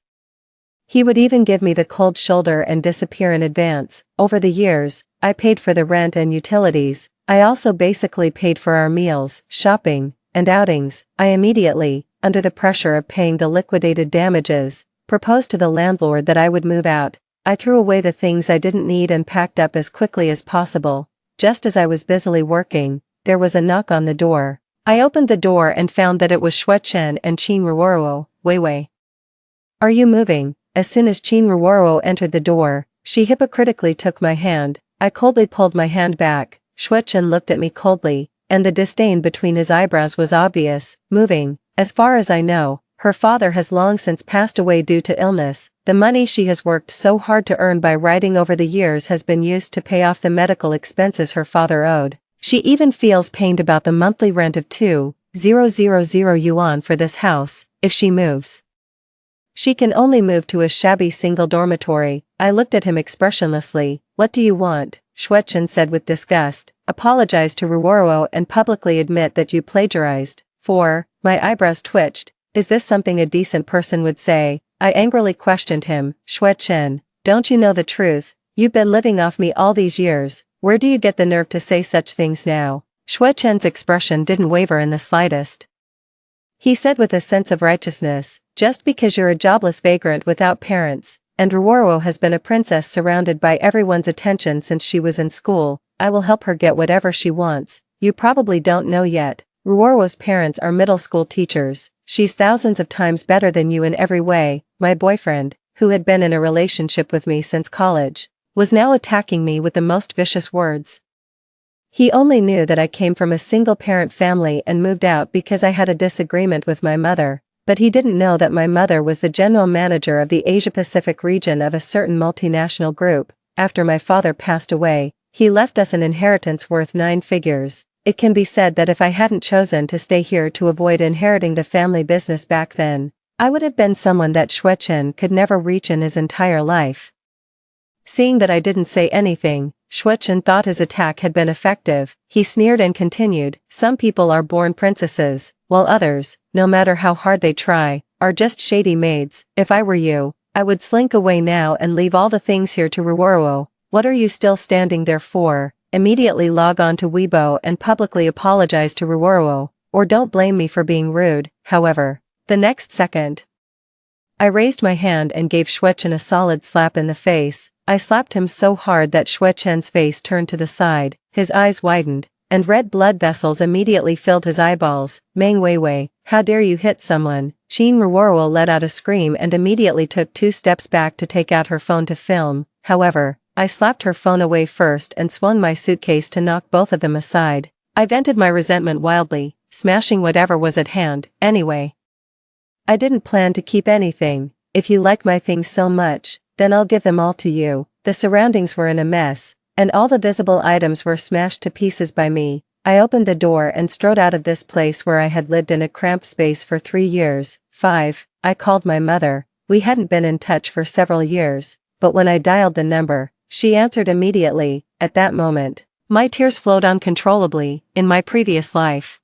He would even give me the cold shoulder and disappear in advance. Over the years, I paid for the rent and utilities. I also basically paid for our meals, shopping, and outings. I immediately, under the pressure of paying the liquidated damages, proposed to the landlord that I would move out. I threw away the things I didn't need and packed up as quickly as possible. Just as I was busily working, there was a knock on the door. I opened the door and found that it was Xue Chen and Chin Ruoro. Weiwei, are you moving? As soon as Chin Ruoro entered the door, she hypocritically took my hand. I coldly pulled my hand back. Xue Chen looked at me coldly, and the disdain between his eyebrows was obvious. Moving? As far as I know, her father has long since passed away due to illness. The money she has worked so hard to earn by writing over the years has been used to pay off the medical expenses her father owed. She even feels pained about the monthly rent of 2,000 yuan for this house. If she moves, she can only move to a shabby single dormitory. I looked at him expressionlessly. What do you want? Xue Chen said with disgust. Apologize to Ruoro and publicly admit that you plagiarized. 4. My eyebrows twitched. Is this something a decent person would say? I angrily questioned him. Xue Chen, don't you know the truth? You've been living off me all these years. Where do you get the nerve to say such things now? Xue Chen's expression didn't waver in the slightest. He said with a sense of righteousness, just because you're a jobless vagrant without parents, and Ruoro has been a princess surrounded by everyone's attention since she was in school, I will help her get whatever she wants. You probably don't know yet. Ruoro's parents are middle school teachers. She's thousands of times better than you in every way. My boyfriend, who had been in a relationship with me since college, was now attacking me with the most vicious words. He only knew that I came from a single-parent family and moved out because I had a disagreement with my mother. but he didn't know that my mother was the general manager of the Asia-Pacific region of a certain multinational group. After my father passed away, he left us an inheritance worth 9 figures. It can be said that if I hadn't chosen to stay here to avoid inheriting the family business back then, I would have been someone that Xuechen could never reach in his entire life. Seeing that I didn't say anything, Xuechen thought his attack had been effective. He sneered and continued, "Some people are born princesses, while others, no matter how hard they try, are just shady maids. If I were you, I would slink away now and leave all the things here to Ruoro. What are you still standing there for? Immediately log on to Weibo and publicly apologize to Ruoro, or don't blame me for being rude." However, the next second, I raised my hand and gave Xuechen a solid slap in the face. I slapped him so hard that Xuechen's face turned to the side, his eyes widened, and red blood vessels immediately filled his eyeballs. "Meng Weiwei, how dare you hit someone?" Qin Ruoro let out a scream and immediately took 2 steps back to take out her phone to film. However, I slapped her phone away first and swung my suitcase to knock both of them aside. I vented my resentment wildly, smashing whatever was at hand. "Anyway, I didn't plan to keep anything. If you like my things so much, then I'll give them all to you." The surroundings were in a mess, and all the visible items were smashed to pieces by me. I opened the door and strode out of this place where I had lived in a cramped space for 3 years. 5. I called my mother. We hadn't been in touch for several years, but when I dialed the number, she answered immediately. At that moment, my tears flowed uncontrollably. In my previous life,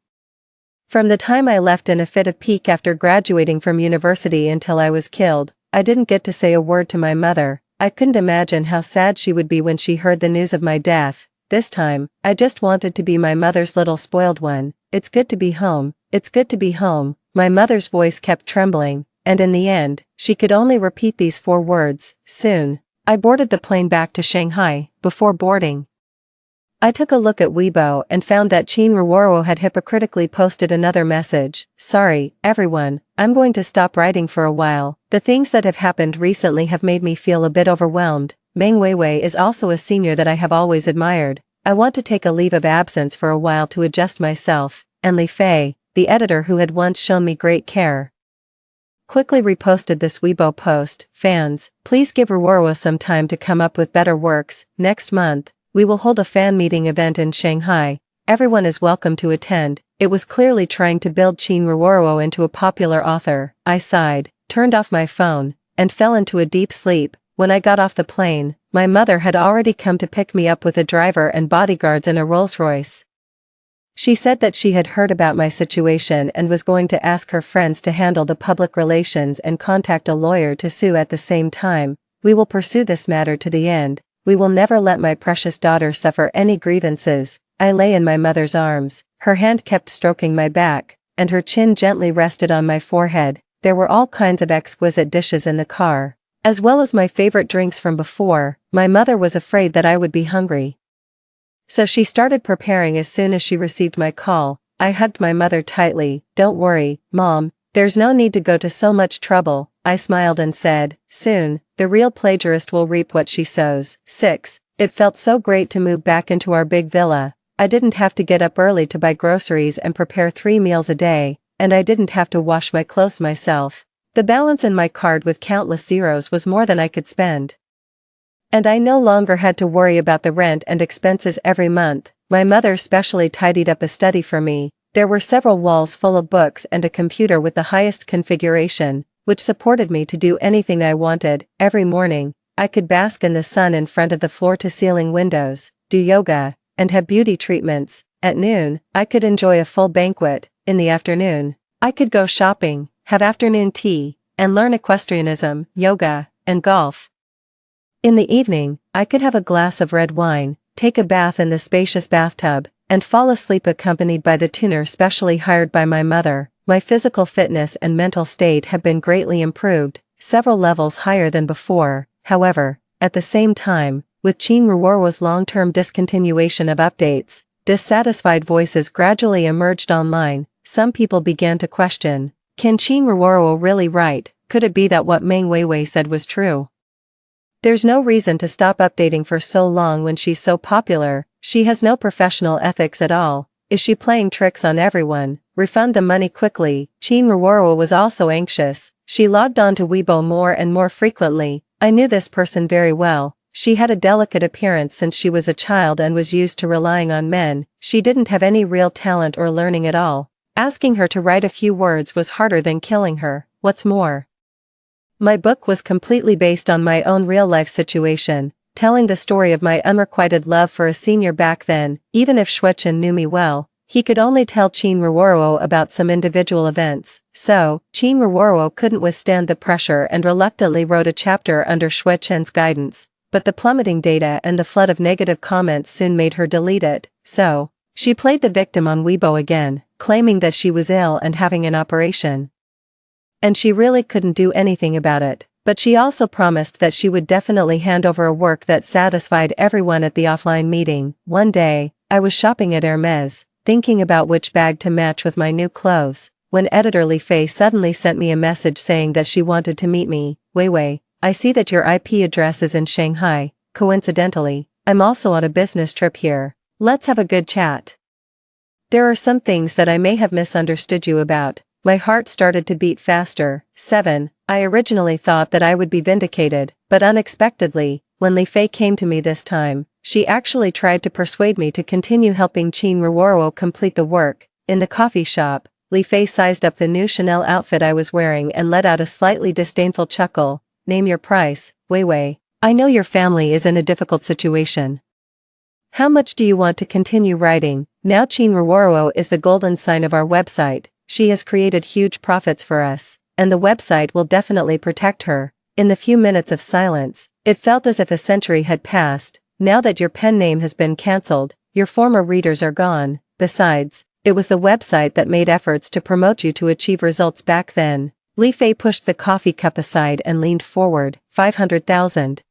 from the time I left in a fit of pique after graduating from university until I was killed, I didn't get to say a word to my mother. I couldn't imagine how sad she would be when she heard the news of my death. This time, I just wanted to be my mother's little spoiled one. "It's good to be home, it's good to be home." My mother's voice kept trembling, and in the end, she could only repeat these 4 words. Soon, I boarded the plane back to Shanghai. Before boarding, I took a look at Weibo and found that Qin Ruoro had hypocritically posted another message. "Sorry, everyone, I'm going to stop writing for a while. The things that have happened recently have made me feel a bit overwhelmed. Meng Weiwei is also a senior that I have always admired. I want to take a leave of absence for a while to adjust myself." And Li Fei, the editor who had once shown me great care, quickly reposted this Weibo post. "Fans, please give Ruoro some time to come up with better works. Next month, we will hold a fan meeting event in Shanghai. Everyone is welcome to attend." It was clearly trying to build Qin Ruoro into a popular author. I sighed, turned off my phone, and fell into a deep sleep. When I got off the plane, my mother had already come to pick me up with a driver and bodyguards in a Rolls-Royce. She said that she had heard about my situation and was going to ask her friends to handle the public relations and contact a lawyer to sue at the same time. "We will pursue this matter to the end. We will never let my precious daughter suffer any grievances." I lay in my mother's arms. Her hand kept stroking my back, and her chin gently rested on my forehead. There were all kinds of exquisite dishes in the car, as well as my favorite drinks from before. My mother was afraid that I would be hungry, so she started preparing as soon as she received my call. I hugged my mother tightly. "Don't worry, Mom, there's no need to go to so much trouble." I smiled and said, "Soon, the real plagiarist will reap what she sows." 6. It felt so great to move back into our big villa. I didn't have to get up early to buy groceries and prepare 3 meals a day, and I didn't have to wash my clothes myself. The balance in my card with countless zeros was more than I could spend, and I no longer had to worry about the rent and expenses every month. My mother specially tidied up a study for me. There were several walls full of books and a computer with the highest configuration, which supported me to do anything I wanted. Every morning, I could bask in the sun in front of the floor-to-ceiling windows, do yoga, and have beauty treatments. At noon, I could enjoy a full banquet. In the afternoon, I could go shopping, have afternoon tea, and learn equestrianism, yoga, and golf. In the evening, I could have a glass of red wine, take a bath in the spacious bathtub, and fall asleep accompanied by the tuner specially hired by my mother. My physical fitness and mental state have been greatly improved, several levels higher than before. However, at the same time, with Qin Ruoro's long-term discontinuation of updates, dissatisfied voices gradually emerged online. Some people began to question, can Qin Ruoro really write? Could it be that what Meng Weiwei said was true? There's no reason to stop updating for so long when she's so popular. She has no professional ethics at all. Is she playing tricks on everyone? Refund the money quickly. Chin Ruoro was also anxious. She logged on to Weibo more and more frequently. I knew this person very well. She had a delicate appearance since she was a child and was used to relying on men. She didn't have any real talent or learning at all. Asking her to write a few words was harder than killing her. What's more, my book was completely based on my own real-life situation, telling the story of my unrequited love for a senior back then. Even if Shuechen knew me well, he could only tell Chin Ruoro about some individual events. So, Chin Ruoro couldn't withstand the pressure and reluctantly wrote a chapter under Shuechen's guidance. But the plummeting data and the flood of negative comments soon made her delete it. So, she played the victim on Weibo again, claiming that she was ill and having an operation. And she really couldn't do anything about it. But she also promised that she would definitely hand over a work that satisfied everyone at the offline meeting. One day, I was shopping at Hermes, thinking about which bag to match with my new clothes, when editor Li Fei suddenly sent me a message saying that she wanted to meet me. Weiwei, I see that your IP address is in Shanghai. Coincidentally, I'm also on a business trip here. Let's have a good chat. There are some things that I may have misunderstood you about. My heart started to beat faster. 7. I originally thought that I would be vindicated, but unexpectedly, when Li Fei came to me this time, she actually tried to persuade me to continue helping Chin Ruoro complete the work. In the coffee shop, Li Fei sized up the new Chanel outfit I was wearing and let out a slightly disdainful chuckle. Name your price, Weiwei. I know your family is in a difficult situation. How much do you want to continue writing? Now Chin Ruoro is the golden sign of our website. She has created huge profits for us, and the website will definitely protect her. In the few minutes of silence, it felt as if a century had passed. Now that your pen name has been cancelled, your former readers are gone. Besides, it was the website that made efforts to promote you to achieve results back then. Li Fei pushed the coffee cup aside and leaned forward. 500,000.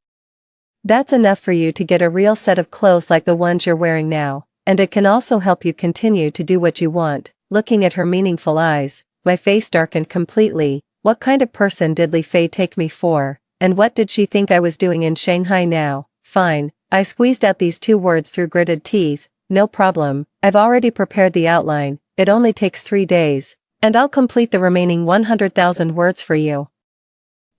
That's enough for you to get a real set of clothes like the ones you're wearing now, and it can also help you continue to do what you want. Looking at her meaningful eyes, my face darkened completely. What kind of person did Li Fei take me for, and what did she think I was doing in Shanghai now? Fine, I squeezed out these 2 words through gritted teeth. No problem, I've already prepared the outline, it only takes 3 days, and I'll complete the remaining 100,000 words for you.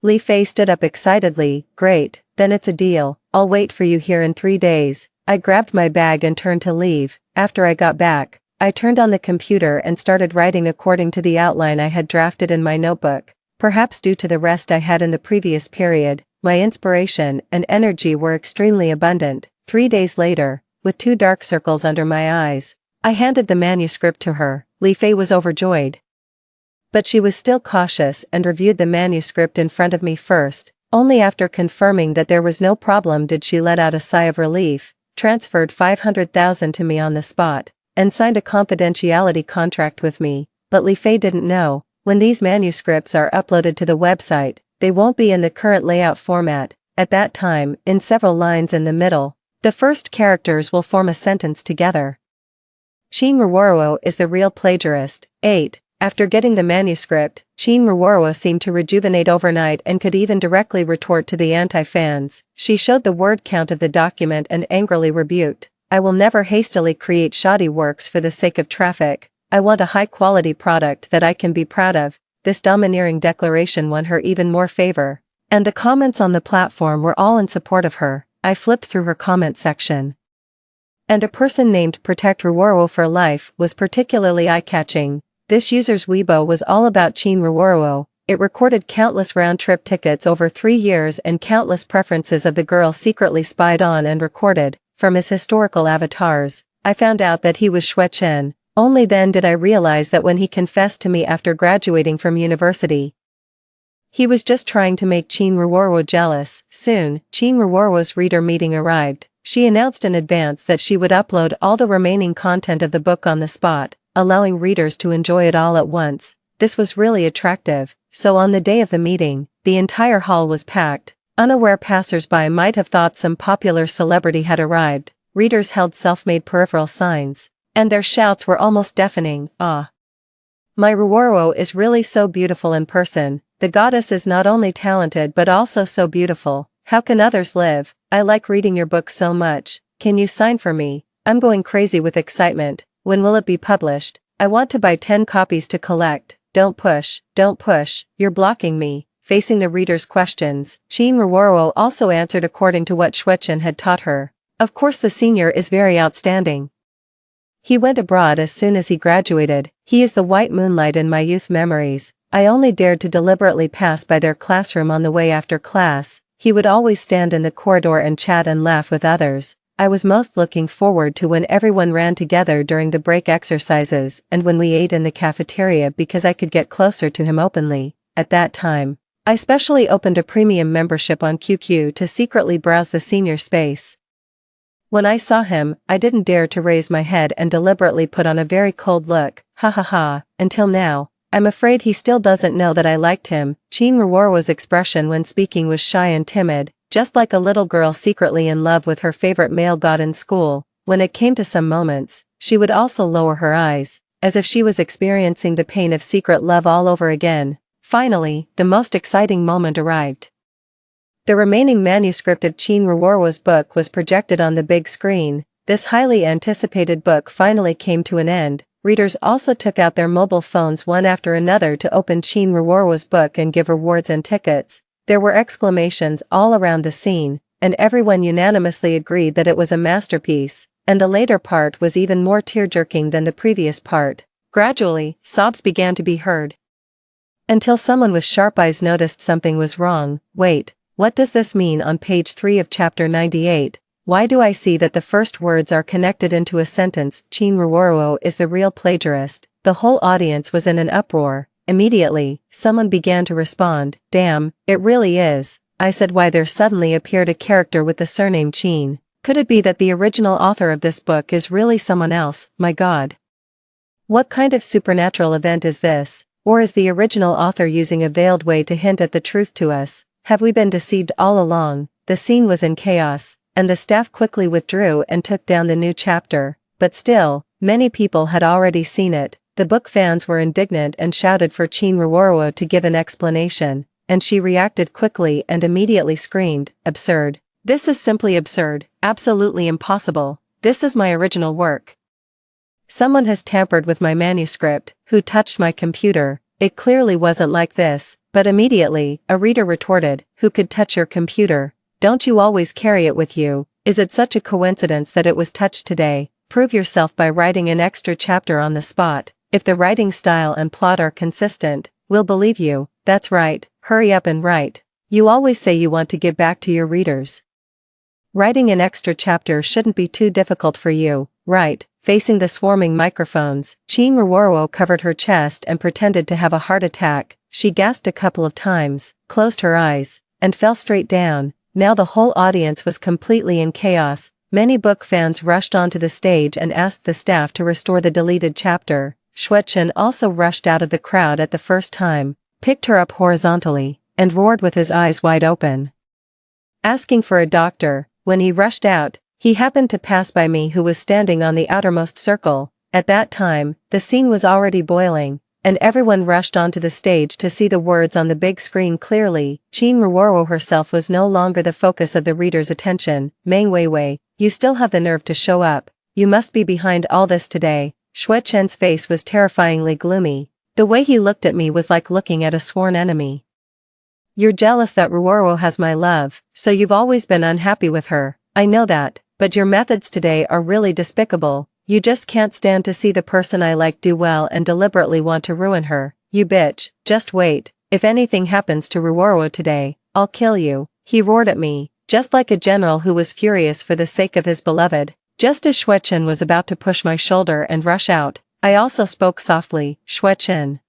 Li Fei stood up excitedly. Great, then it's a deal. I'll wait for you here in 3 days. I grabbed my bag and turned to leave. After I got back, I turned on the computer and started writing according to the outline I had drafted in my notebook. Perhaps due to the rest I had in the previous period, my inspiration and energy were extremely abundant. 3 days later, with 2 dark circles under my eyes, I handed the manuscript to her. Li Fei was overjoyed. But she was still cautious and reviewed the manuscript in front of me first. Only after confirming that there was no problem did she let out a sigh of relief, transferred 500,000 to me on the spot, and signed a confidentiality contract with me. But Li Fei didn't know, when these manuscripts are uploaded to the website, they won't be in the current layout format. At that time, in several lines in the middle, the first characters will form a sentence together. Chin Ruoro is the real plagiarist. 8. After getting the manuscript, Chin Ruoro seemed to rejuvenate overnight and could even directly retort to the anti-fans. She showed the word count of the document and angrily rebuked. I will never hastily create shoddy works for the sake of traffic. I want a high-quality product that I can be proud of. This domineering declaration won her even more favor, and the comments on the platform were all in support of her. I flipped through her comment section, and a person named Protect Ruoro for Life was particularly eye-catching. This user's Weibo was all about Chin Ruoro. It recorded countless round-trip tickets over 3 years and countless preferences of the girl secretly spied on and recorded. From his historical avatars, I found out that he was Shuechen. Only then did I realize that when he confessed to me after graduating from university, he was just trying to make Chin Ruoro jealous. Soon, Chin Ruoro's reader meeting arrived. She announced in advance that she would upload all the remaining content of the book on the spot, allowing readers to enjoy it all at once. This was really attractive, so on the day of the meeting, the entire hall was packed. Unaware passers-by might have thought some popular celebrity had arrived. Readers held self-made peripheral signs, and their shouts were almost deafening. Ah! My Ruoro is really so beautiful in person. The goddess is not only talented but also so beautiful. How can others live? I like reading your book so much. Can you sign for me? I'm going crazy with excitement. When will it be published? I want to buy 10 copies to collect. Don't push, you're blocking me. Facing the reader's questions, Qin Ruoruo also answered according to what Xuechen had taught her. Of course the senior is very outstanding. He went abroad as soon as he graduated. He is the white moonlight in my youth memories. I only dared to deliberately pass by their classroom on the way after class. He would always stand in the corridor and chat and laugh with others. I was most looking forward to when everyone ran together during the break exercises and when we ate in the cafeteria because I could get closer to him openly. At that time, I specially opened a premium membership on QQ to secretly browse the senior space. When I saw him, I didn't dare to raise my head and deliberately put on a very cold look, until now. I'm afraid he still doesn't know that I liked him. Qin Ruoruo's expression when speaking was shy and timid, just like a little girl secretly in love with her favorite male god in school. When it came to some moments, she would also lower her eyes, as if she was experiencing the pain of secret love all over again. Finally, the most exciting moment arrived. The remaining manuscript of Qin Ruoruo's book was projected on the big screen. This highly anticipated book finally came to an end. Readers also took out their mobile phones one after another to open Qin Ruoruo's book and give rewards and tickets. There were exclamations all around the scene, and everyone unanimously agreed that it was a masterpiece, and the later part was even more tear-jerking than the previous part. Gradually, sobs began to be heard. Until someone with sharp eyes noticed something was wrong. Wait, what does this mean on page 3 of chapter 98? Why do I see that the first words are connected into a sentence? Qin Ruoruo is the real plagiarist. The whole audience was in an uproar. Immediately, someone began to respond, damn, it really is. I said, why there suddenly appeared a character with the surname Qin. Could it be that the original author of this book is really someone else? My God. What kind of supernatural event is this? Or is the original author using a veiled way to hint at the truth to us? Have we been deceived all along? The scene was in chaos, and the staff quickly withdrew and took down the new chapter. But still, many people had already seen it. The book fans were indignant and shouted for Qin Ruoruo to give an explanation, and she reacted quickly and immediately screamed, absurd. This is simply absurd, absolutely impossible. This is my original work. Someone has tampered with my manuscript. Who touched my computer? It clearly wasn't like this. But immediately, a reader retorted, who could touch your computer? Don't you always carry it with you? Is it such a coincidence that it was touched today? Prove yourself by writing an extra chapter on the spot. If the writing style and plot are consistent, we'll believe you. That's right, hurry up and write. You always say you want to give back to your readers. Writing an extra chapter shouldn't be too difficult for you, right? Facing the swarming microphones, Qin Ruoruo covered her chest and pretended to have a heart attack. She gasped a couple of times, closed her eyes, and fell straight down. Now the whole audience was completely in chaos. Many book fans rushed onto the stage and asked the staff to restore the deleted chapter. Xuechen also rushed out of the crowd at the first time, picked her up horizontally, and roared with his eyes wide open, asking for a doctor. When he rushed out, he happened to pass by me, who was standing on the outermost circle. At that time, the scene was already boiling, and everyone rushed onto the stage to see the words on the big screen clearly. Qin Ruoruo herself was no longer the focus of the reader's attention. Meng Weiwei, you still have the nerve to show up. You must be behind all this today. Xuechen's face was terrifyingly gloomy. The way he looked at me was like looking at a sworn enemy. You're jealous that Ruoruo has my love, so you've always been unhappy with her. I know that, but your methods today are really despicable. You just can't stand to see the person I like do well and deliberately want to ruin her. You bitch, just wait. If anything happens to Ruoruo today, I'll kill you. He roared at me, just like a general who was furious for the sake of his beloved. Just as Xuechen was about to push my shoulder and rush out, I also spoke softly, Xuechen.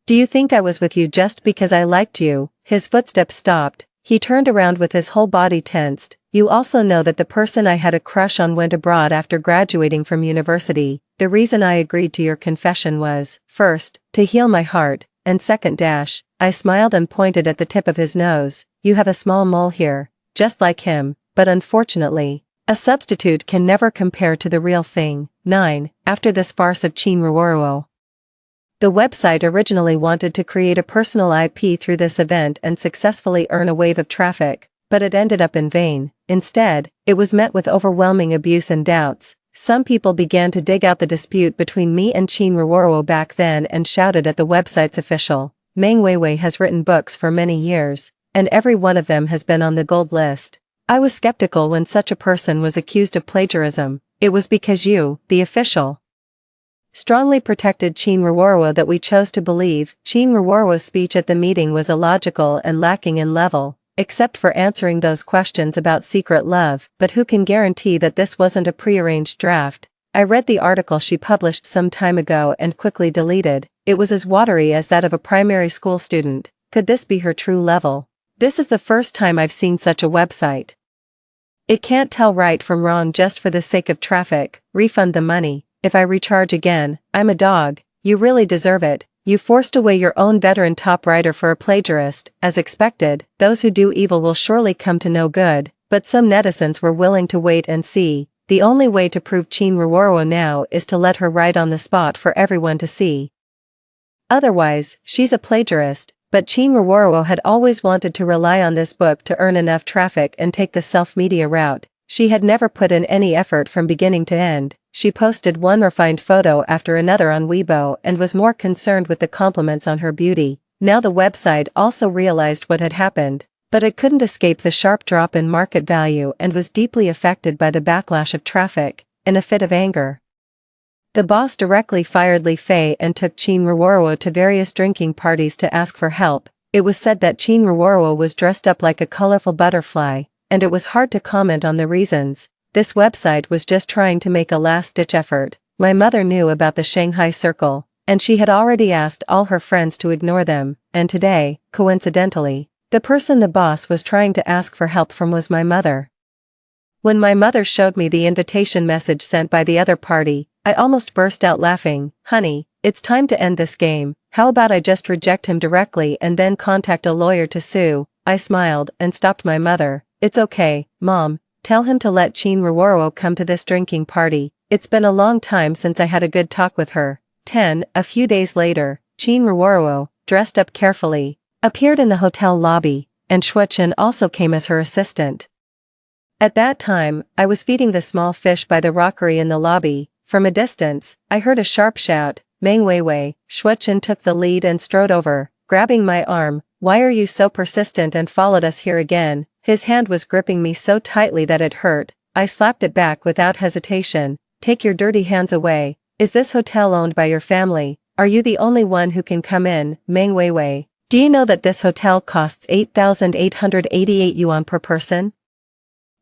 Do you think I was with you just because I liked you? His footsteps stopped. He turned around with his whole body tensed. You also know that the person I had a crush on went abroad after graduating from university. The reason I agreed to your confession was, first, to heal my heart, and second I smiled and pointed at the tip of his nose. You have a small mole here, just like him, but unfortunately, a substitute can never compare to the real thing. 9. After this farce of Qin Ruoruo. The website originally wanted to create a personal IP through this event and successfully earn a wave of traffic, but it ended up in vain. Instead, it was met with overwhelming abuse and doubts. Some people began to dig out the dispute between me and Qin Ruoruo back then and shouted at the website's official. Meng Weiwei has written books for many years, and every one of them has been on the gold list. I was skeptical when such a person was accused of plagiarism. It was because you, the official, strongly protected Qin Ruoruo that we chose to believe. Qin Ruoruo's speech at the meeting was illogical and lacking in level, except for answering those questions about secret love, but who can guarantee that this wasn't a prearranged draft? I read the article she published some time ago and quickly deleted. It was as watery as that of a primary school student. Could this be her true level? This is the first time I've seen such a website. It can't tell right from wrong just for the sake of traffic. Refund the money. If I recharge again, I'm a dog. You really deserve it. You forced away your own veteran top writer for a plagiarist. As expected, those who do evil will surely come to no good, but some netizens were willing to wait and see. The only way to prove Qin Ruoruo now is to let her write on the spot for everyone to see. Otherwise, she's a plagiarist. But Qin Ruoruo had always wanted to rely on this book to earn enough traffic and take the self-media route. She had never put in any effort from beginning to end. She posted one refined photo after another on Weibo and was more concerned with the compliments on her beauty. Now the website also realized what had happened, but it couldn't escape the sharp drop in market value and was deeply affected by the backlash of traffic. In a fit of anger, the boss directly fired Li Fei and took Qin Ruoruo to various drinking parties to ask for help. It was said that Qin Ruoruo was dressed up like a colorful butterfly, and it was hard to comment on the reasons. This website was just trying to make a last-ditch effort. My mother knew about the Shanghai Circle, and she had already asked all her friends to ignore them, and today, coincidentally, the person the boss was trying to ask for help from was my mother. When my mother showed me the invitation message sent by the other party, I almost burst out laughing. Honey, it's time to end this game. How about I just reject him directly and then contact a lawyer to sue? I smiled and stopped my mother. It's okay, Mom. Tell him to let Qin Ruoruo come to this drinking party. It's been a long time since I had a good talk with her. 10. A few days later, Qin Ruoruo, dressed up carefully, appeared in the hotel lobby, and Shuechen also came as her assistant. At that time, I was feeding the small fish by the rockery in the lobby. From a distance, I heard a sharp shout. Meng Weiwei. Shuechen took the lead and strode over, grabbing my arm. Why are you so persistent and followed us here again? His hand was gripping me so tightly that it hurt. I slapped it back without hesitation. Take your dirty hands away. Is this hotel owned by your family? Are you the only one who can come in? Meng Weiwei. Do you know that this hotel costs 8,888 yuan per person?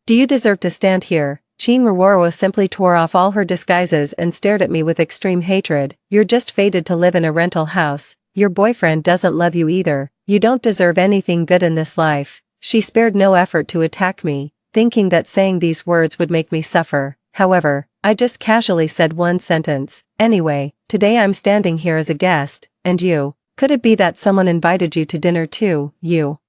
Do you deserve to stand here? Qin Ruoruo simply tore off all her disguises and stared at me with extreme hatred. You're just fated to live in a rental house. Your boyfriend doesn't love you either. You don't deserve anything good in this life. She spared no effort to attack me, thinking that saying these words would make me suffer. However, I just casually said one sentence. Anyway, today I'm standing here as a guest, and you. Could it be that someone invited you to dinner too, you?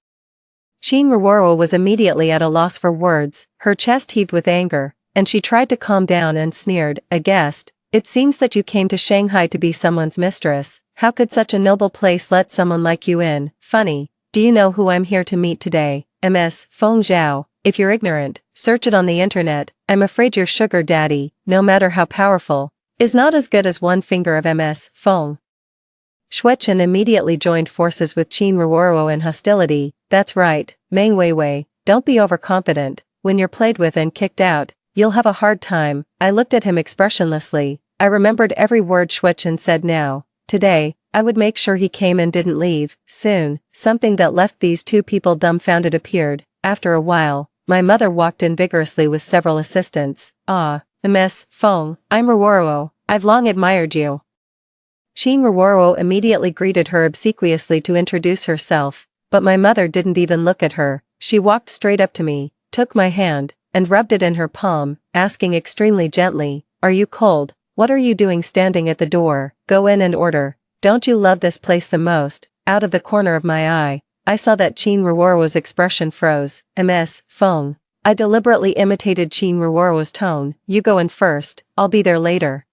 Qin Ruoruo was immediately at a loss for words. Her chest heaved with anger, and she tried to calm down and sneered. A guest? It seems that you came to Shanghai to be someone's mistress. How could such a noble place let someone like you in? Funny. Do you know who I'm here to meet today? Ms. Feng Zhao. If you're ignorant, search it on the internet. I'm afraid your sugar daddy, no matter how powerful, is not as good as one finger of Ms. Feng. Shuechen immediately joined forces with Qin Ruoruo in hostility. That's right, Meng Weiwei, don't be overconfident. When you're played with and kicked out, you'll have a hard time. I looked at him expressionlessly. I remembered every word Shuechen said now. Today, I would make sure he came and didn't leave. Soon, something that left these two people dumbfounded appeared. After a while, my mother walked in vigorously with several assistants. Ah, Ms. Feng, I'm Ruoruo. I've long admired you. Qin Ruoruo immediately greeted her obsequiously to introduce herself, but my mother didn't even look at her. She walked straight up to me, took my hand, and rubbed it in her palm, asking extremely gently, "Are you cold? What are you doing standing at the door? Go in and order. Don't you love this place the most?" Out of the corner of my eye, I saw that Qin Ruoruo's expression froze. Ms. Feng. I deliberately imitated Qin Ruoruo's tone. You go in first, I'll be there later.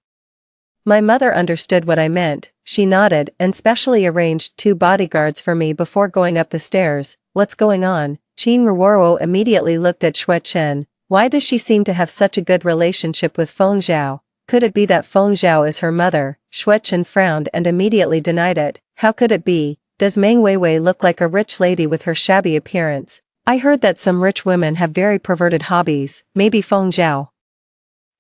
My mother understood what I meant. She nodded and specially arranged 2 bodyguards for me before going up the stairs. What's going on? Qin Ruoruo immediately looked at Shuechen, Why does she seem to have such a good relationship with Feng Zhao? Could it be that Feng Zhao is her mother? Xuechen frowned and immediately denied it. How could it be? Does Meng Weiwei look like a rich lady with her shabby appearance? I heard that some rich women have very perverted hobbies, maybe Feng Zhao.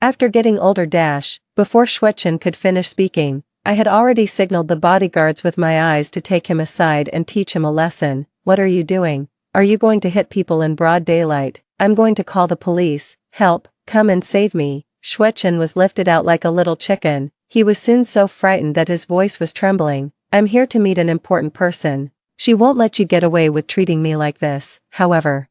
After getting older before Xuechen could finish speaking, I had already signaled the bodyguards with my eyes to take him aside and teach him a lesson. What are you doing? Are you going to hit people in broad daylight? I'm going to call the police. Help, come and save me. Xuechen was lifted out like a little chicken. He was soon so frightened that his voice was trembling. I'm here to meet an important person. She won't let you get away with treating me like this, however.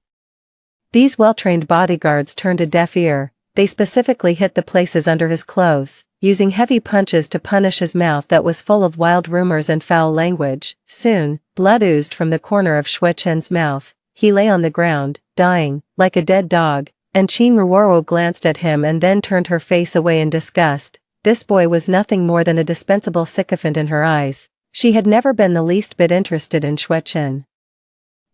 These well-trained bodyguards turned a deaf ear. They specifically hit the places under his clothes, using heavy punches to punish his mouth that was full of wild rumors and foul language. Soon, blood oozed from the corner of Xuechen's mouth. He lay on the ground, dying, like a dead dog, and Qin Ruoro glanced at him and then turned her face away in disgust. This boy was nothing more than a dispensable sycophant in her eyes. She had never been the least bit interested in Xuechen.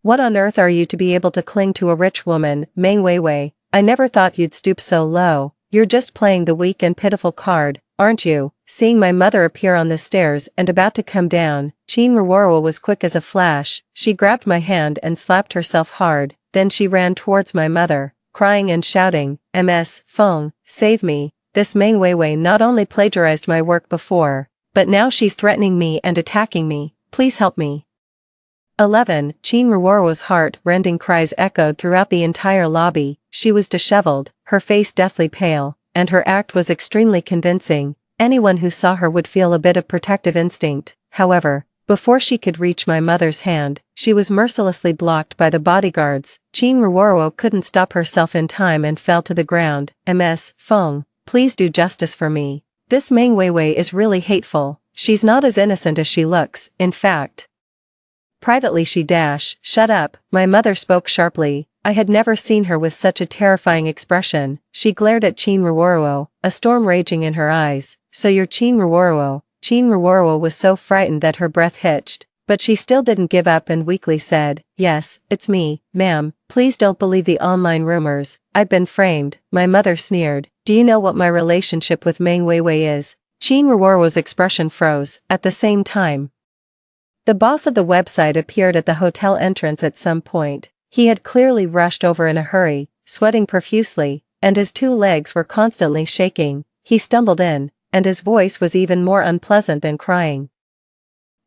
What on earth are you to be able to cling to a rich woman, Meng Weiwei? I never thought you'd stoop so low. You're just playing the weak and pitiful card, aren't you? Seeing my mother appear on the stairs and about to come down, Qin Ruoro was quick as a flash. She grabbed my hand and slapped herself hard, then she ran towards my mother, crying and shouting, "Ms. Feng, save me. This Meng Weiwei not only plagiarized my work before, but now she's threatening me and attacking me. Please help me." 11. Qin Ruoro's heart-rending cries echoed throughout the entire lobby. She was disheveled, her face deathly pale, and her act was extremely convincing. Anyone who saw her would feel a bit of protective instinct. However, before she could reach my mother's hand, she was mercilessly blocked by the bodyguards. Qin Ruoro couldn't stop herself in time and fell to the ground. "Ms. Feng, please do justice for me. This Meng Weiwei is really hateful. She's not as innocent as she looks, in fact." Privately she "Shut up," my mother spoke sharply. I had never seen her with such a terrifying expression. She glared at Qin Ruoro, a storm raging in her eyes. "So you're Qin Ruoro." Qin Ruoro was so frightened that her breath hitched, but she still didn't give up and weakly said, "Yes, it's me, ma'am. Please don't believe the online rumors. I've been framed." My mother sneered. "Do you know what my relationship with Meng Weiwei is?" Qin Ruoro's expression froze. At the same time, the boss of the website appeared at the hotel entrance at some point. He had clearly rushed over in a hurry, sweating profusely, and his two legs were constantly shaking. He stumbled in, and his voice was even more unpleasant than crying.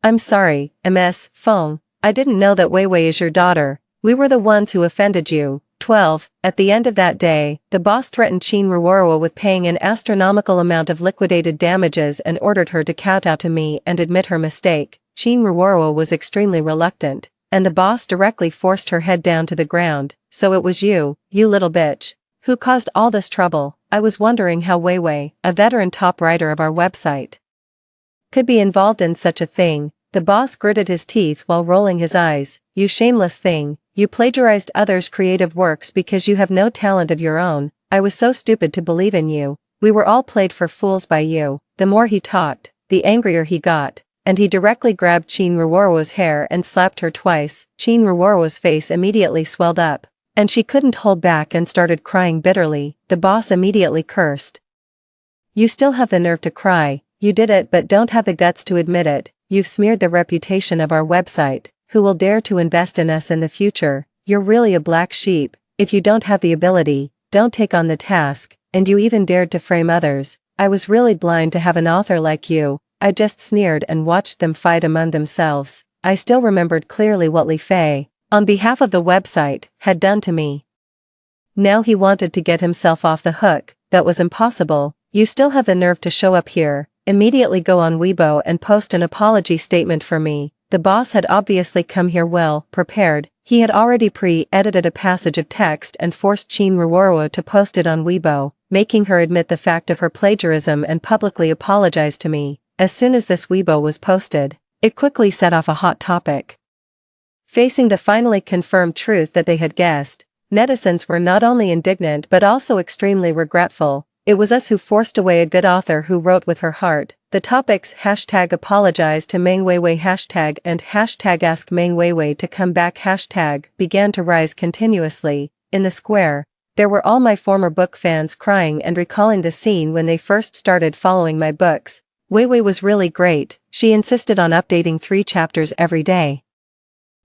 "I'm sorry, Ms. Feng. I didn't know that Weiwei is your daughter. We were the ones who offended you." 12. At the end of that day, the boss threatened Qin Ruoro with paying an astronomical amount of liquidated damages and ordered her to kowtow to me and admit her mistake. Qin Ruoro was extremely reluctant, and the boss directly forced her head down to the ground. "So it was you little bitch, who caused all this trouble." I was wondering how Weiwei, a veteran top writer of our website, could be involved in such a thing. The boss gritted his teeth while rolling his eyes. "You shameless thing, you plagiarized others' creative works because you have no talent of your own. I was so stupid to believe in you. We were all played for fools by you." The more he talked, the angrier he got, and he directly grabbed Qin Ruoro's hair and slapped her twice. Qin Ruoro's face immediately swelled up, and she couldn't hold back and started crying bitterly. The boss immediately cursed. "You still have the nerve to cry. You did it but don't have the guts to admit it. You've smeared the reputation of our website. Who will dare to invest in us in the future? You're really a black sheep. If you don't have the ability, don't take on the task, and you even dared to frame others. I was really blind to have an author like you." I just sneered and watched them fight among themselves. I still remembered clearly what Li Fei, on behalf of the website, had done to me. Now he wanted to get himself off the hook. That was impossible. "You still have the nerve to show up here. Immediately go on Weibo and post an apology statement for me." The boss had obviously come here well prepared. He had already pre-edited a passage of text and forced Qin Ruoro to post it on Weibo, making her admit the fact of her plagiarism and publicly apologize to me. As soon as this Weibo was posted, it quickly set off a hot topic. Facing the finally confirmed truth that they had guessed, netizens were not only indignant but also extremely regretful. "It was us who forced away a good author who wrote with her heart." The topics #apologize to Meng Weiwei and #ask Meng Weiwei to come back began to rise continuously. In the square, There were all my former book fans crying and recalling the scene when they first started following my books. Wei Wei was really great, she insisted on updating 3 chapters every day.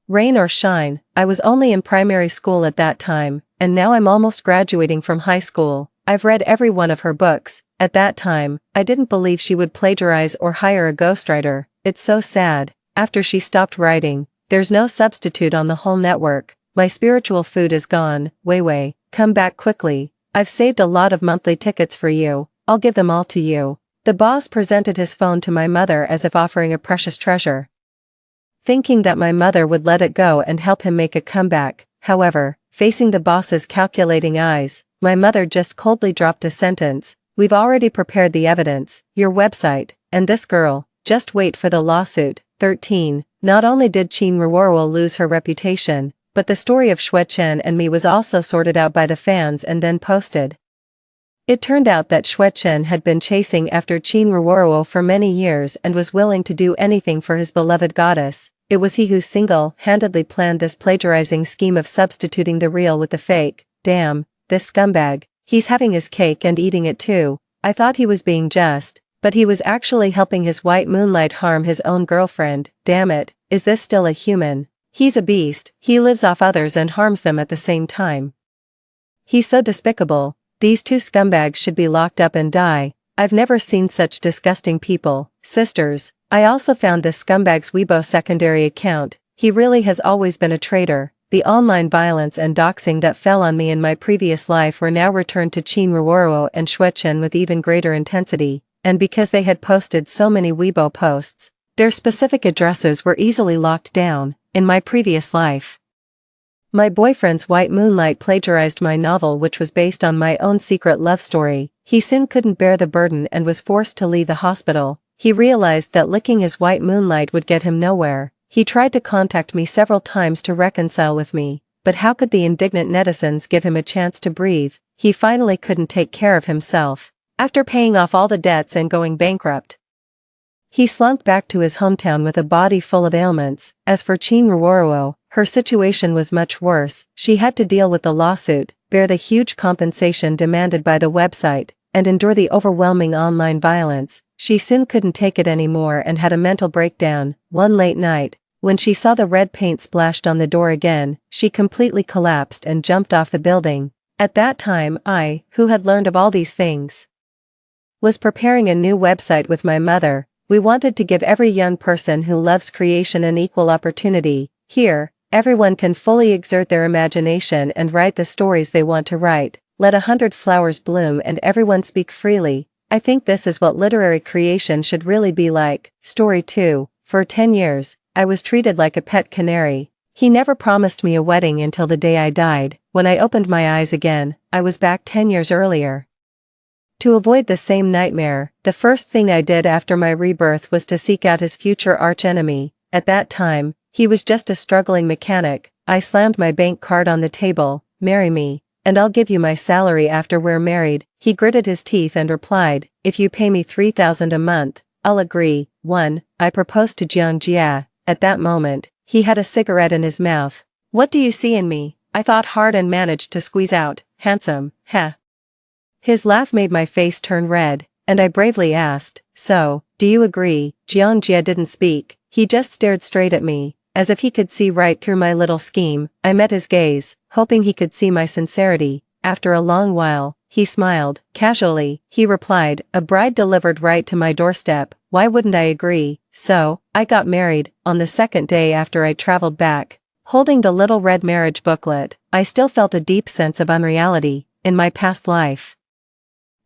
Rain or shine, I was only in primary school at that time, and now I'm almost graduating from high school. I've read every one of her books. At that time, I didn't believe she would plagiarize or hire a ghostwriter. It's so sad. After she stopped writing, there's no substitute on the whole network. My spiritual food is gone. Wei Wei, come back quickly. I've saved a lot of monthly tickets for you. I'll give them all to you. The boss presented his phone to my mother as if offering a precious treasure. Thinking that my mother would let it go and help him make a comeback, however, facing the boss's calculating eyes, my mother just coldly dropped a sentence. We've already prepared the evidence, your website, and this girl, just wait for the lawsuit. 13. Not only did Qin Ruoruo lose her reputation, but the story of Xue Chen and me was also sorted out by the fans and then posted. It turned out that Xue Chen had been chasing after Qin Ruoruo for many years and was willing to do anything for his beloved goddess. It was he who single-handedly planned this plagiarizing scheme of substituting the real with the fake. Damn, this scumbag. He's having his cake and eating it too. I thought he was being just, but he was actually helping his white Moonlight harm his own girlfriend. Damn it, is this still a human? He's a beast, he lives off others and harms them at the same time. He's so despicable. These 2 scumbags should be locked up and die. I've never seen such disgusting people. Sisters, I also found this scumbag's Weibo secondary account. He really has always been a traitor. The online violence and doxing that fell on me in my previous life were now returned to Qin Ruoruo and Xue Chen with even greater intensity, and because they had posted so many Weibo posts, their specific addresses were easily locked down. In my previous life, my boyfriend's white Moonlight plagiarized my novel, which was based on my own secret love story. He soon couldn't bear the burden and was forced to leave the hospital. He realized that licking his white Moonlight would get him nowhere. He tried to contact me several times to reconcile with me, but how could the indignant netizens give him a chance to breathe? He finally couldn't take care of himself. After paying off all the debts and going bankrupt, he slunk back to his hometown with a body full of ailments. As for Qin Ruoruo, her situation was much worse. She had to deal with the lawsuit, bear the huge compensation demanded by the website, and endure the overwhelming online violence. She soon couldn't take it anymore and had a mental breakdown. One late night, when she saw the red paint splashed on the door again, she completely collapsed and jumped off the building. At that time, I, who had learned of all these things, was preparing a new website with my mother. We wanted to give every young person who loves creation an equal opportunity. Here, everyone can fully exert their imagination and write the stories they want to write. Let 100 flowers bloom and everyone speak freely. I think this is what literary creation should really be like. Story 2. For 10 years, I was treated like a pet canary. He never promised me a wedding until the day I died. When I opened my eyes again, I was back 10 years earlier. To avoid the same nightmare, the first thing I did after my rebirth was to seek out his future archenemy. At that time, he was just a struggling mechanic. I slammed my bank card on the table. Marry me, and I'll give you my salary after we're married. He gritted his teeth and replied, if you pay me 3,000 a month, I'll agree. 1. I proposed to Jang Jia. At that moment, he had a cigarette in his mouth. What do you see in me? I thought hard and managed to squeeze out, handsome, heh. His laugh made my face turn red, and I bravely asked, so, do you agree? Jang Jia didn't speak, he just stared straight at me, as if he could see right through my little scheme. I met his gaze, hoping he could see my sincerity. After a long while, he smiled. Casually, he replied, a bride delivered right to my doorstep. Why wouldn't I agree? So, I got married. On the second day after I traveled back, holding the little red marriage booklet, I still felt a deep sense of unreality. In my past life,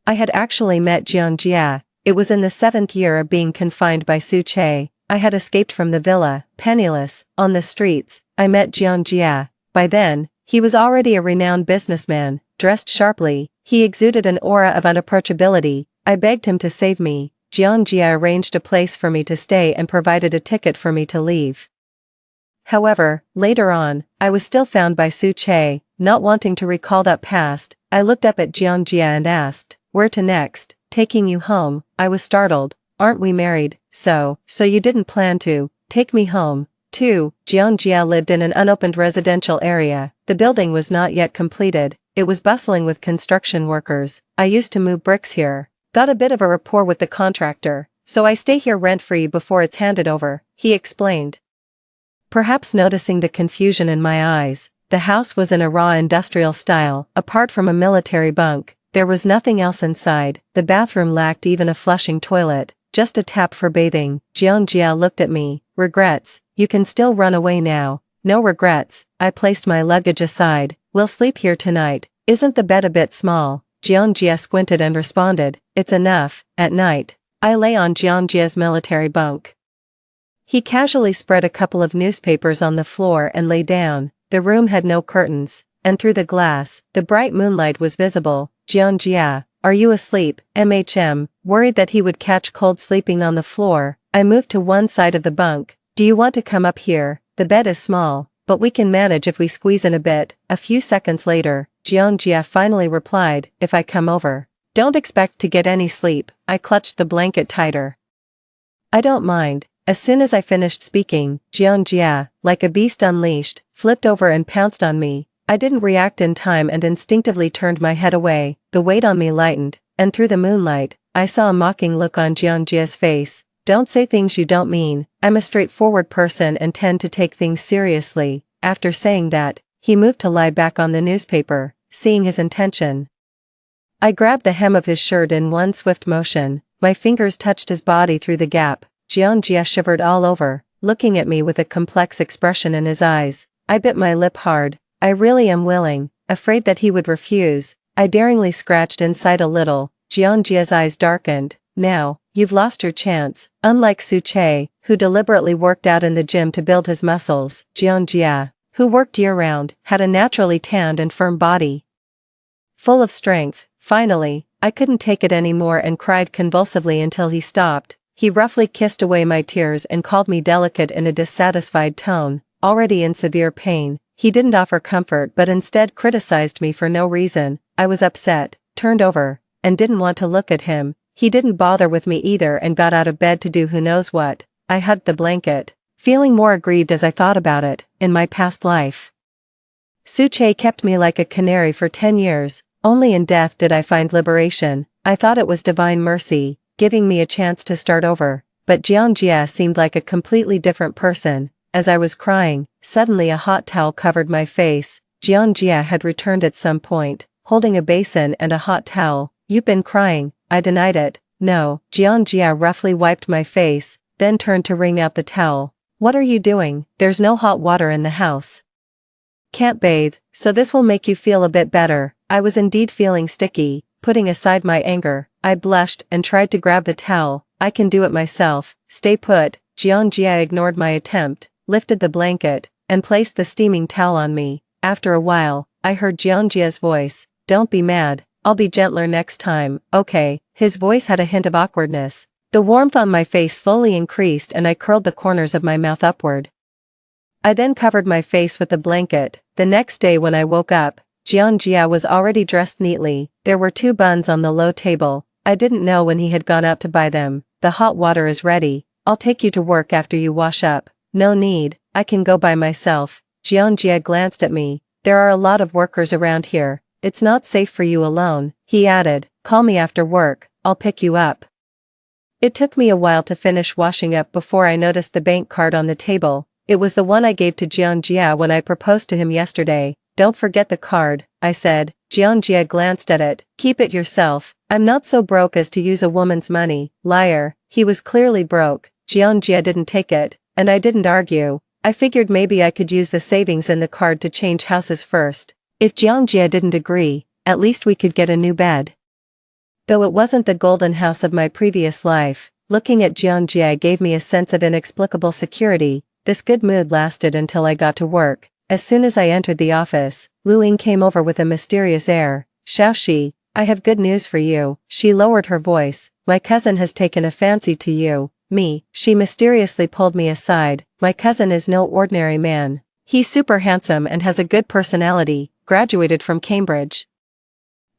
I had actually met Jang Jia. It was in the 7th year of being confined by Su Che. I had escaped from the villa, penniless. On the streets, I met Jang Jia. By then, he was already a renowned businessman, dressed sharply. He exuded an aura of unapproachability. I begged him to save me. Jang Jia arranged a place for me to stay and provided a ticket for me to leave. However, later on, I was still found by Su Che. Not wanting to recall that past, I looked up at Jang Jia and asked, where to next? Taking you home. I was startled. Aren't we married? So you didn't plan to take me home. 2. Jang Jia lived in an unopened residential area. The building was not yet completed. it was bustling with construction workers. I used to move bricks here. Got a bit of a rapport with the contractor, so I stay here rent-free before it's handed over, he explained. Perhaps noticing the confusion in my eyes, the house was in a raw industrial style. Apart from a military bunk, there was nothing else inside. The bathroom lacked even a flushing toilet, just a tap for bathing. Jang Jia looked at me. Regrets? You can still run away now. No regrets. I placed my luggage aside. We'll sleep here tonight. Isn't the bed a bit small? Jang Jia squinted and responded, it's enough. At night, I lay on Jang Jia's military bunk. He casually spread a couple of newspapers on the floor and lay down. The room had no curtains, and through the glass, the bright moonlight was visible. Jang Jia, are you asleep? Worried that he would catch cold sleeping on the floor, I moved to one side of the bunk. Do you want to come up here? The bed is small, but we can manage if we squeeze in a bit. A few seconds later, Jang Jia finally replied, if I come over. Don't expect to get any sleep. I clutched the blanket tighter. I don't mind. As soon as I finished speaking, Jang Jia, like a beast unleashed, flipped over and pounced on me. I didn't react in time and instinctively turned my head away. The weight on me lightened, and through the moonlight, I saw a mocking look on Jang Jia's face. Don't say things you don't mean. I'm a straightforward person and tend to take things seriously. After saying that, he moved to lie back on the newspaper, seeing his intention. I grabbed the hem of his shirt in one swift motion. My fingers touched his body through the gap. Jang Jia shivered all over, looking at me with a complex expression in his eyes. I bit my lip hard. I really am willing, afraid that he would refuse. I daringly scratched inside a little. Jang Jia's eyes darkened. Now, you've lost your chance. Unlike Su Che, who deliberately worked out in the gym to build his muscles, Jang Jia, who worked year-round, had a naturally tanned and firm body. Full of strength. Finally, I couldn't take it anymore and cried convulsively until he stopped. He roughly kissed away my tears and called me delicate in a dissatisfied tone. Already in severe pain, he didn't offer comfort but instead criticized me for no reason. I was upset, turned over, and didn't want to look at him. He didn't bother with me either and got out of bed to do who knows what. I hugged the blanket, feeling more aggrieved as I thought about it. In my past life, Su Che kept me like a canary for 10 years. Only in death did I find liberation. I thought it was divine mercy, giving me a chance to start over. But Jang Jia seemed like a completely different person. As I was crying, suddenly a hot towel covered my face. Jang Jia had returned at some point, holding a basin and a hot towel. You've been crying. I denied it. No. Jang Jia roughly wiped my face, then turned to wring out the towel. What are you doing? There's no hot water in the house. Can't bathe, so this will make you feel a bit better. I was indeed feeling sticky. Putting aside my anger, I blushed and tried to grab the towel. I can do it myself. Stay put. Jang Jia ignored my attempt, lifted the blanket, and placed the steaming towel on me. After a while, I heard Jang Jia's voice. Don't be mad. I'll be gentler next time. Okay. His voice had a hint of awkwardness. The warmth on my face slowly increased and I curled the corners of my mouth upward. I then covered my face with the blanket. The next day when I woke up, Jang Jia was already dressed neatly. There were 2 buns on the low table. I didn't know when he had gone out to buy them. The hot water is ready. I'll take you to work after you wash up. No need, I can go by myself. Jang Jia glanced at me. There are a lot of workers around here. It's not safe for you alone. He added, call me after work, I'll pick you up. It took me a while to finish washing up before I noticed the bank card on the table. It was the one I gave to Jang Jia when I proposed to him yesterday. Don't forget the card, I said. Jang Jia glanced at it. Keep it yourself. I'm not so broke as to use a woman's money. Liar. He was clearly broke. Jang Jia didn't take it, and I didn't argue. I figured maybe I could use the savings in the card to change houses first. If Jang Jia didn't agree, at least we could get a new bed. Though it wasn't the golden house of my previous life, looking at Jang Jia gave me a sense of inexplicable security. This good mood lasted until I got to work. As soon as I entered the office, Lu Ying came over with a mysterious air. Xiaoxi, I have good news for you. She lowered her voice. My cousin has taken a fancy to you. Me. She mysteriously pulled me aside. My cousin is no ordinary man. He's super handsome and has a good personality, graduated from Cambridge.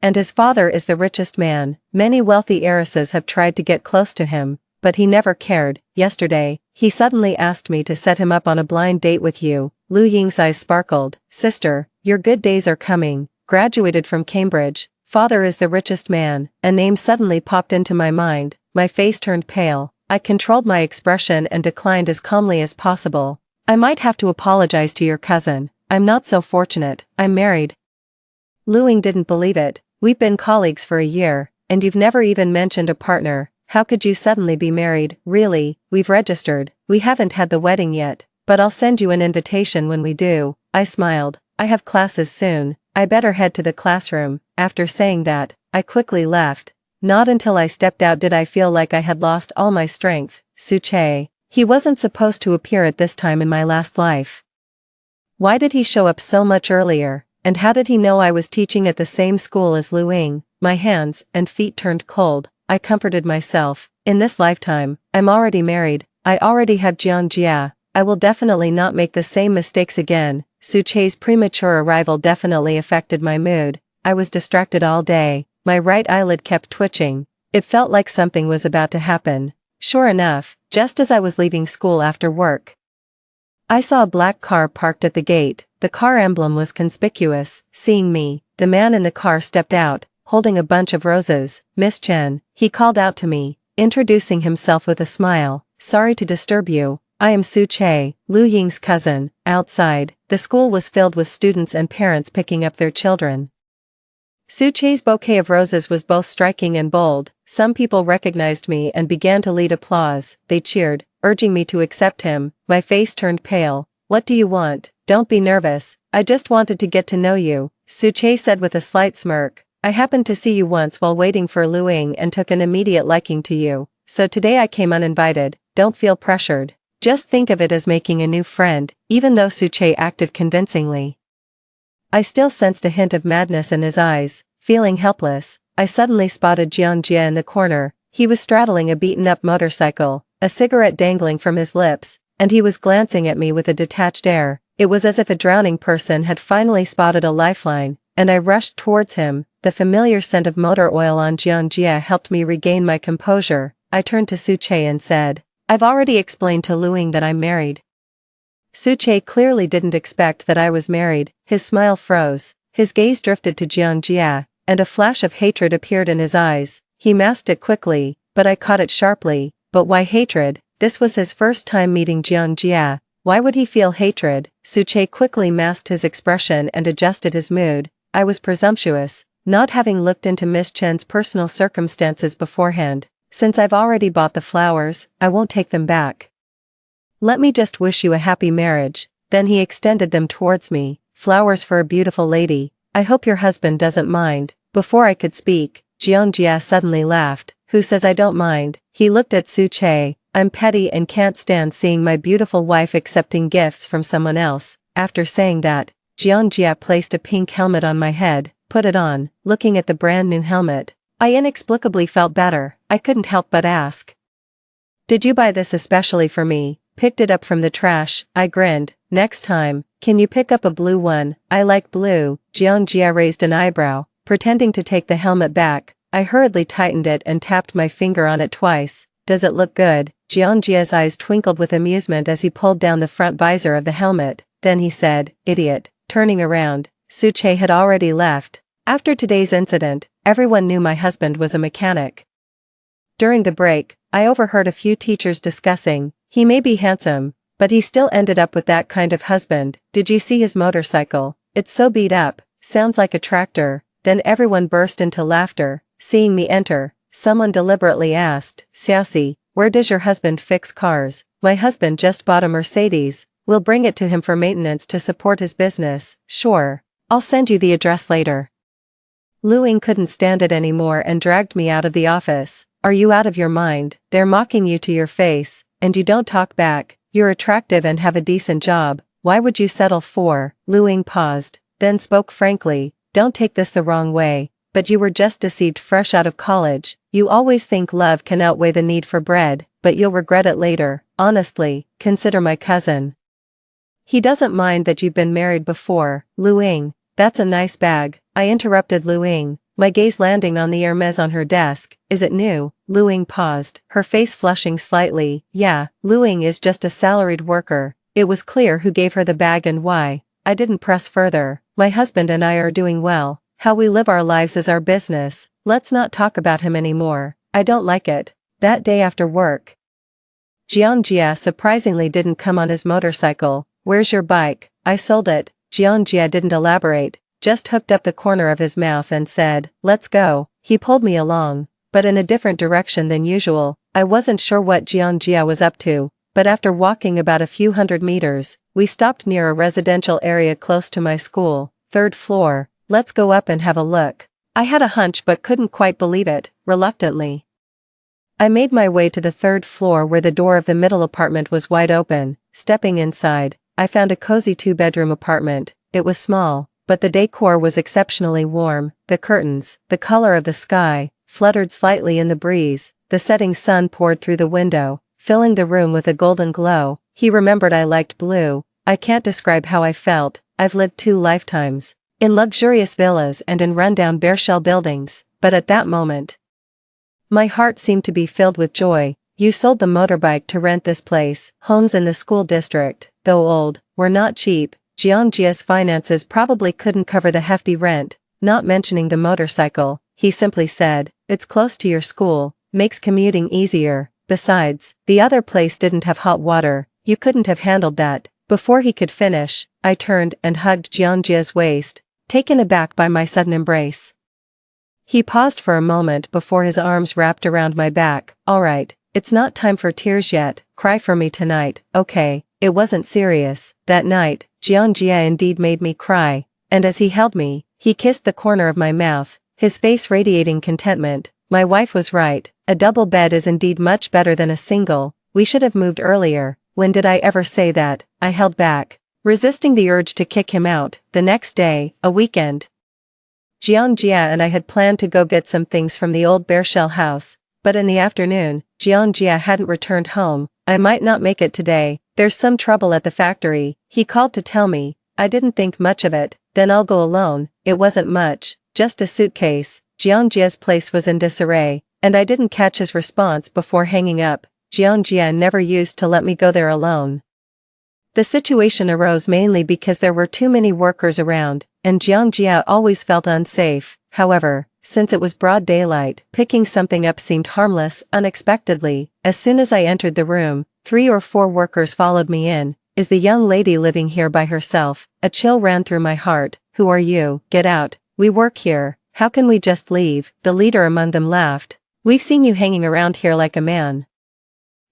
And his father is the richest man. Many wealthy heiresses have tried to get close to him, but he never cared. Yesterday, he suddenly asked me to set him up on a blind date with you. Lu Ying's eyes sparkled. Sister, your good days are coming. graduated from Cambridge, father is the richest man. A name suddenly popped into my mind, my face turned pale. I controlled my expression and declined as calmly as possible. I might have to apologize to your cousin. I'm not so fortunate, I'm married. Luing didn't believe it. We've been colleagues for a year, and you've never even mentioned a partner. How could you suddenly be married? Really, we've registered. We haven't had the wedding yet, but I'll send you an invitation when we do. I smiled. I have classes soon. I better head to the classroom. After saying that, I quickly left. Not until I stepped out did I feel like I had lost all my strength. Suche. He wasn't supposed to appear at this time in my last life. Why did he show up so much earlier, and how did he know I was teaching at the same school as Luing? My hands and feet turned cold. I comforted myself. In this lifetime, I'm already married. I already have Jang Jia. I will definitely not make the same mistakes again. Suche's premature arrival definitely affected my mood. I was distracted all day. My right eyelid kept twitching. It felt like something was about to happen. Sure enough, just as I was leaving school after work, I saw a black car parked at the gate. The car emblem was conspicuous. Seeing me, the man in the car stepped out, holding a bunch of roses. Miss Chen, he called out to me, introducing himself with a smile. Sorry to disturb you. I am Suche, Lu Ying's cousin. Outside, the school was filled with students and parents picking up their children. Suche's bouquet of roses was both striking and bold. Some people recognized me and began to lead applause. They cheered, urging me to accept him. My face turned pale. What do you want? Don't be nervous. I just wanted to get to know you, Suche said with a slight smirk. I happened to see you once while waiting for Luing and took an immediate liking to you. So today I came uninvited. Don't feel pressured. Just think of it as making a new friend. Even though Suche acted convincingly, I still sensed a hint of madness in his eyes. Feeling helpless, I suddenly spotted Jang Jia in the corner. He was straddling a beaten-up motorcycle, a cigarette dangling from his lips, and he was glancing at me with a detached air. It was as if a drowning person had finally spotted a lifeline, and I rushed towards him. The familiar scent of motor oil on Jang Jia helped me regain my composure. I turned to Suche and said, I've already explained to Luing that I'm married. Suche clearly didn't expect that I was married. His smile froze. His gaze drifted to Jang Jia, and a flash of hatred appeared in his eyes. He masked it quickly, but I caught it sharply. But why hatred? This was his first time meeting Jang Jia. Why would he feel hatred? Suche quickly masked his expression and adjusted his mood. I was presumptuous, not having looked into Miss Chen's personal circumstances beforehand. Since I've already bought the flowers, I won't take them back. Let me just wish you a happy marriage. Then he extended them towards me. Flowers for a beautiful lady. I hope your husband doesn't mind. Before I could speak, Jang Jia suddenly laughed. Who says I don't mind? He looked at Suche. I'm petty and can't stand seeing my beautiful wife accepting gifts from someone else. After saying that, Jang Jia placed a pink helmet on my head, put it on. Looking at the brand new helmet, I inexplicably felt better. I couldn't help but ask, did you buy this especially for me? Picked it up from the trash. I grinned. Next time, can you pick up a blue one? I like blue. Jang Jia raised an eyebrow, pretending to take the helmet back. I hurriedly tightened it and tapped my finger on it twice. Does it look good? Jang Jia's eyes twinkled with amusement as he pulled down the front visor of the helmet. Then he said, idiot. Turning around, Suche had already left. After today's incident, everyone knew my husband was a mechanic. During the break, I overheard a few teachers discussing, he may be handsome, but he still ended up with that kind of husband. Did you see his motorcycle? It's so beat up, sounds like a tractor. Then everyone burst into laughter. Seeing me enter, someone deliberately asked, Xiaoxi, where does your husband fix cars? My husband just bought a Mercedes. We'll bring it to him for maintenance to support his business. Sure. I'll send you the address later. Luing couldn't stand it anymore and dragged me out of the office. Are you out of your mind? They're mocking you to your face, and you don't talk back. You're attractive and have a decent job. Why would you settle for? Luing paused, then spoke frankly. Don't take this the wrong way, but you were just deceived fresh out of college. You always think love can outweigh the need for bread, but you'll regret it later. Honestly, consider my cousin. He doesn't mind that you've been married before. Luing, that's a nice bag. I interrupted Luing, my gaze landing on the Hermes on her desk. Is it new? Luing paused, her face flushing slightly. Yeah, Luing is just a salaried worker. It was clear who gave her the bag and why. I didn't press further. My husband and I are doing well. How we live our lives is our business. Let's not talk about him anymore. I don't like it. That day after work, Jang Jia surprisingly didn't come on his motorcycle. Where's your bike? I sold it. Jang Jia didn't elaborate, just hooked up the corner of his mouth and said, let's go. He pulled me along, but in a different direction than usual. I wasn't sure what Jang Jia was up to, but after walking about a few hundred meters, we stopped near a residential area close to my school, 3rd floor. Let's go up and have a look. I had a hunch but couldn't quite believe it, reluctantly. I made my way to the 3rd floor where the door of the middle apartment was wide open. Stepping inside, I found a cozy 2-bedroom apartment. It was small, but the decor was exceptionally warm. The curtains, the color of the sky, fluttered slightly in the breeze. The setting sun poured through the window, filling the room with a golden glow. He remembered I liked blue. I can't describe how I felt. I've lived 2 lifetimes. In luxurious villas and in rundown bare shell buildings, but at that moment, my heart seemed to be filled with joy. You sold the motorbike to rent this place. Homes in the school district, though old, were not cheap. Jang Jia's finances probably couldn't cover the hefty rent, not mentioning the motorcycle. He simply said, it's close to your school, makes commuting easier. Besides, the other place didn't have hot water. You couldn't have handled that. Before he could finish, I turned and hugged Jang Jia's waist, taken aback by my sudden embrace. He paused for a moment before his arms wrapped around my back. All right, it's not time for tears yet. Cry for me tonight, okay? It wasn't serious. That night, Jang Jia indeed made me cry, and as he held me, he kissed the corner of my mouth, his face radiating contentment. My wife was right. A double bed is indeed much better than a single. We should have moved earlier. When did I ever say that? I held back, resisting the urge to kick him out. The next day, a weekend, Jang Jia and I had planned to go get some things from the old bare shell house, but in the afternoon, Jang Jia hadn't returned home. I might not make it today. There's some trouble at the factory. He called to tell me. I didn't think much of it. Then I'll go alone. It wasn't much, just a suitcase. Jang Jia's place was in disarray, and I didn't catch his response before hanging up. Jang Jia never used to let me go there alone. The situation arose mainly because there were too many workers around, and Jang Jia always felt unsafe. However, since it was broad daylight, picking something up seemed harmless. Unexpectedly, as soon as I entered the room, 3 or 4 workers followed me in. Is the young lady living here by herself? A chill ran through my heart. Who are you? Get out. We work here. How can we just leave? The leader among them laughed. We've seen you hanging around here like a man,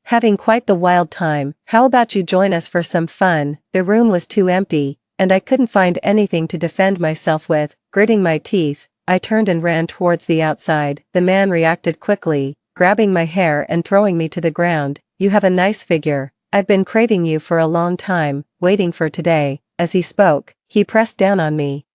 having quite the wild time. How about you join us for some fun? The room was too empty, and I couldn't find anything to defend myself with. Gritting my teeth, I turned and ran towards the outside. The man reacted quickly, grabbing my hair and throwing me to the ground. You have a nice figure. I've been craving you for a long time, waiting for today. As he spoke, he pressed down on me.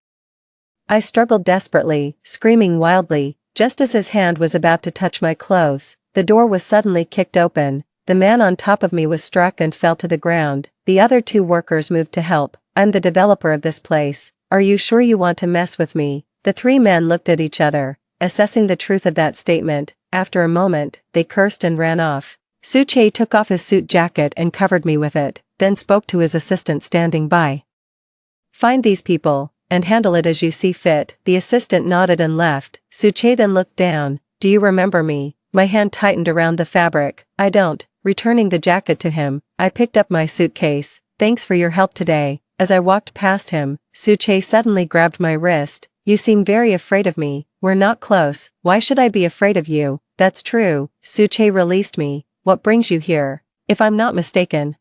I struggled desperately, screaming wildly. Just as his hand was about to touch my clothes, the door was suddenly kicked open. The man on top of me was struck and fell to the ground. The other 2 workers moved to help. I'm the developer of this place. Are you sure you want to mess with me? The 3 men looked at each other, assessing the truth of that statement. After a moment, they cursed and ran off. Suche took off his suit jacket and covered me with it, then spoke to his assistant standing by. Find these people, and handle it as you see fit. The assistant nodded and left. Suche then looked down. Do you remember me? My hand tightened around the fabric. I don't. Returning the jacket to him, I picked up my suitcase. Thanks for your help today. As I walked past him, Suche suddenly grabbed my wrist. You seem very afraid of me. We're not close. Why should I be afraid of you? That's true. Suche released me. What brings you here? If I'm not mistaken,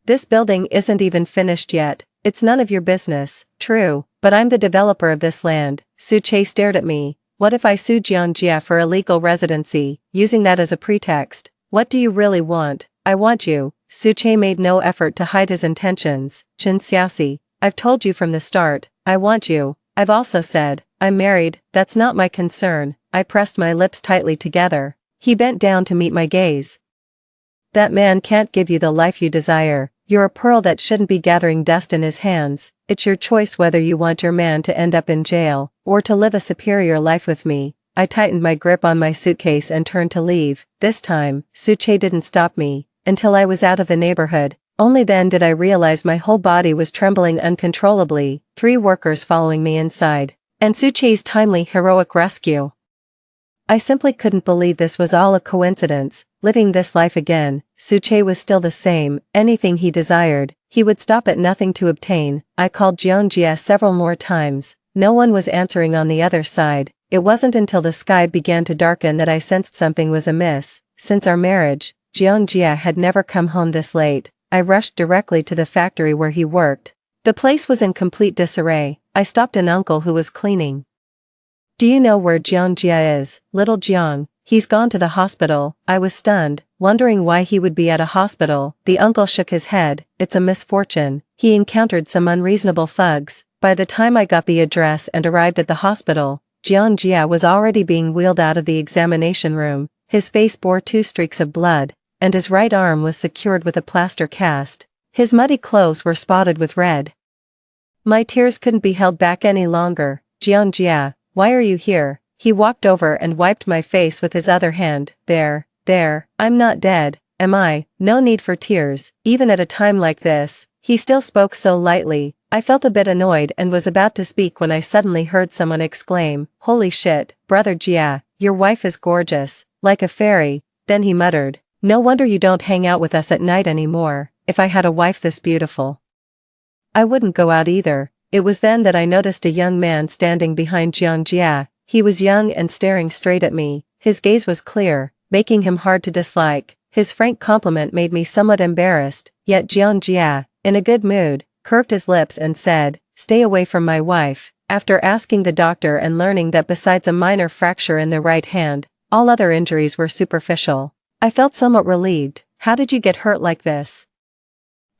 this building isn't even finished yet. It's none of your business. True, but I'm the developer of this land. Suche stared at me. What if I sue Jang Jia for illegal residency, using that as a pretext? What do you really want? I want you. Suche made no effort to hide his intentions. Chen Xiaoxi, I've told you from the start, I want you. I've also said, I'm married. That's not my concern. I pressed my lips tightly together. He bent down to meet my gaze. That man can't give you the life you desire. You're a pearl that shouldn't be gathering dust in his hands. It's your choice whether you want your man to end up in jail, or to live a superior life with me. I tightened my grip on my suitcase and turned to leave. This time, Suche didn't stop me, until I was out of the neighborhood. Only then did I realize my whole body was trembling uncontrollably, 3 workers following me inside. And Suche's timely heroic rescue. I simply couldn't believe this was all a coincidence. Living this life again, Suche was still the same, anything he desired, he would stop at nothing to obtain. I called Jang Jia several more times. No one was answering on the other side. It wasn't until the sky began to darken that I sensed something was amiss. Since our marriage, Jang Jia had never come home this late. I rushed directly to the factory where he worked. The place was in complete disarray. I stopped an uncle who was cleaning. "Do you know where Jang Jia is, little Jiang?" "He's gone to the hospital." I was stunned, wondering why he would be at a hospital. The uncle shook his head. "It's a misfortune. He encountered some unreasonable thugs." By the time I got the address and arrived at the hospital, Jang Jia was already being wheeled out of the examination room. His face bore 2 streaks of blood, and his right arm was secured with a plaster cast. His muddy clothes were spotted with red. My tears couldn't be held back any longer. "Jang Jia, why are you here?" He walked over and wiped my face with his other hand. There, I'm not dead, am I?" No need for tears, even at a time like this. He still spoke so lightly. I felt a bit annoyed and was about to speak when I suddenly heard someone exclaim, "Holy shit, brother Jia, your wife is gorgeous, like a fairy." Then he muttered, "No wonder you don't hang out with us at night anymore. If I had a wife this beautiful, I wouldn't go out either." It was then that I noticed a young man standing behind Jang Jia. He was young and staring straight at me. His gaze was clear, making him hard to dislike. His frank compliment made me somewhat embarrassed, yet Jang Jia, in a good mood, curved his lips and said, "Stay away from my wife." After asking the doctor and learning that besides a minor fracture in the right hand, all other injuries were superficial, I felt somewhat relieved. "How did you get hurt like this?"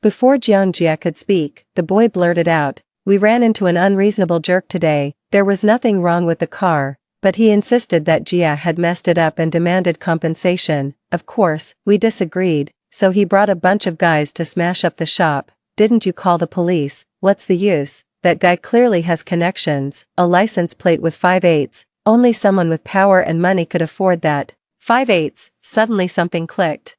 Before Jang Jia could speak, the boy blurted out, "We ran into an unreasonable jerk today. There was nothing wrong with the car," but he insisted that Jia had messed it up and demanded compensation. Of course, we disagreed, so he brought a bunch of guys to smash up the shop. "Didn't you call the police?" "What's the use? That guy clearly has connections, a license plate with 5/8. Only someone with power and money could afford that." 5/8. Suddenly something clicked.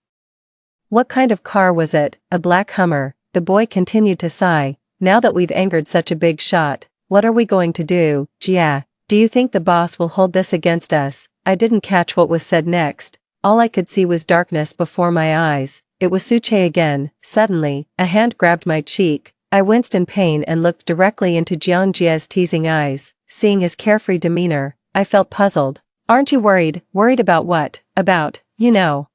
"What kind of car was it?" "A black Hummer." The boy continued to sigh. "Now that we've angered such a big shot, what are we going to do, Jia? Do you think the boss will hold this against us?" I didn't catch what was said next. All I could see was darkness before my eyes. It was Suche again. Suddenly, a hand grabbed my cheek. I winced in pain and looked directly into Jang Jia's teasing eyes. Seeing his carefree demeanor, I felt puzzled. "Aren't you worried?" "Worried about what?" "About, you know,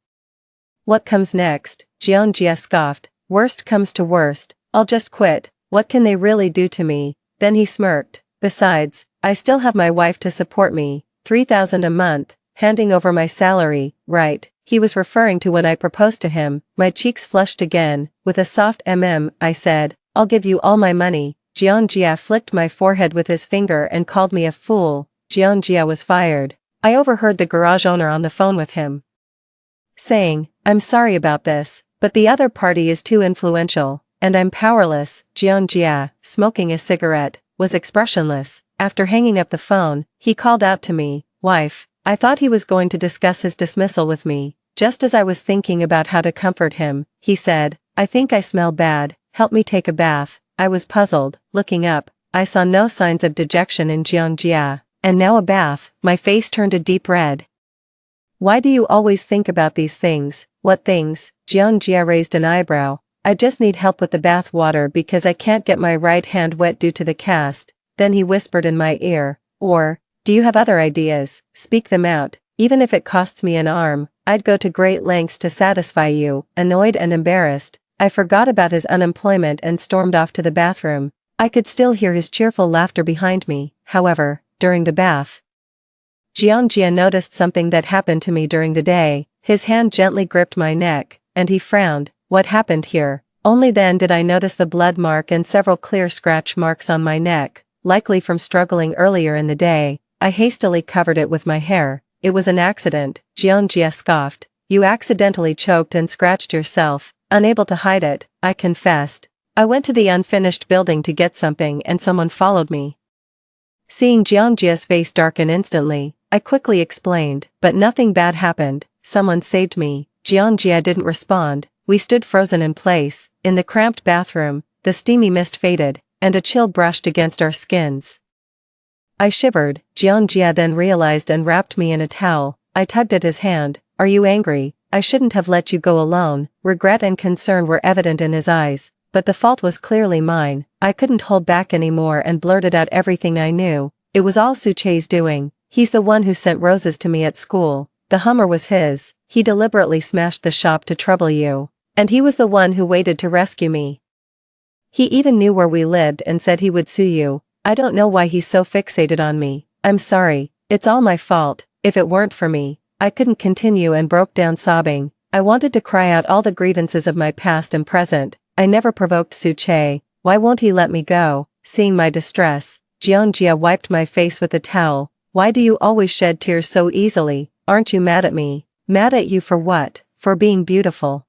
what comes next." Jang Jia scoffed. "Worst comes to worst, I'll just quit. What can they really do to me?" Then he smirked. "Besides, I still have my wife to support me. 3,000 a month, handing over my salary, right?" He was referring to when I proposed to him. My cheeks flushed again. With a soft I said, "I'll give you all my money." Jang Jia flicked my forehead with his finger and called me a fool. Jang Jia was fired. I overheard the garage owner on the phone with him saying, "I'm sorry about this, but the other party is too influential, and I'm powerless." Jang Jia, smoking a cigarette, was expressionless. After hanging up the phone, he called out to me, "Wife." I thought he was going to discuss his dismissal with me. Just as I was thinking about how to comfort him, he said, "I think I smell bad, help me take a bath." I was puzzled. Looking up, I saw no signs of dejection in Jang Jia. And now a bath. My face turned a deep red. "Why do you always think about these things?" "What things?" Jang Jia raised an eyebrow. "I just need help with the bath water because I can't get my right hand wet due to the cast." Then he whispered in my ear, "Or, do you have other ideas? Speak them out. Even if it costs me an arm, I'd go to great lengths to satisfy you." Annoyed and embarrassed, I forgot about his unemployment and stormed off to the bathroom. I could still hear his cheerful laughter behind me. However, during the bath, Jang Jia noticed something that happened to me during the day. His hand gently gripped my neck, and he frowned. "What happened here?" Only then did I notice the blood mark and several clear scratch marks on my neck, likely from struggling earlier in the day. I hastily covered it with my hair. "It was an accident," Jang Jia scoffed. "You accidentally choked and scratched yourself." Unable to hide it, I confessed. "I went to the unfinished building to get something and someone followed me." Seeing Jang Jia's face darken instantly, I quickly explained, "But nothing bad happened, someone saved me." Jang Jia didn't respond, we stood frozen in place. In the cramped bathroom, the steamy mist faded, and a chill brushed against our skins. I shivered. Jang Jia then realized and wrapped me in a towel. I tugged at his hand. Are you angry? I shouldn't have let you go alone. Regret and concern were evident in his eyes, but the fault was clearly mine. I couldn't hold back anymore and blurted out everything I knew. It was all Suche's doing. He's the one who sent roses to me at school. The Hummer was his. He deliberately smashed the shop to trouble you. And he was the one who waited to rescue me. He even knew where we lived and said he would sue you. I don't know why he's so fixated on me. I'm sorry. It's all my fault. If it weren't for me, I couldn't continue and broke down sobbing. I wanted to cry out all the grievances of my past and present. I never provoked Suche. Why won't he let me go? Seeing my distress, Jang Jia wiped my face with a towel. Why do you always shed tears so easily? Aren't you mad at me? Mad at you for what? For being beautiful.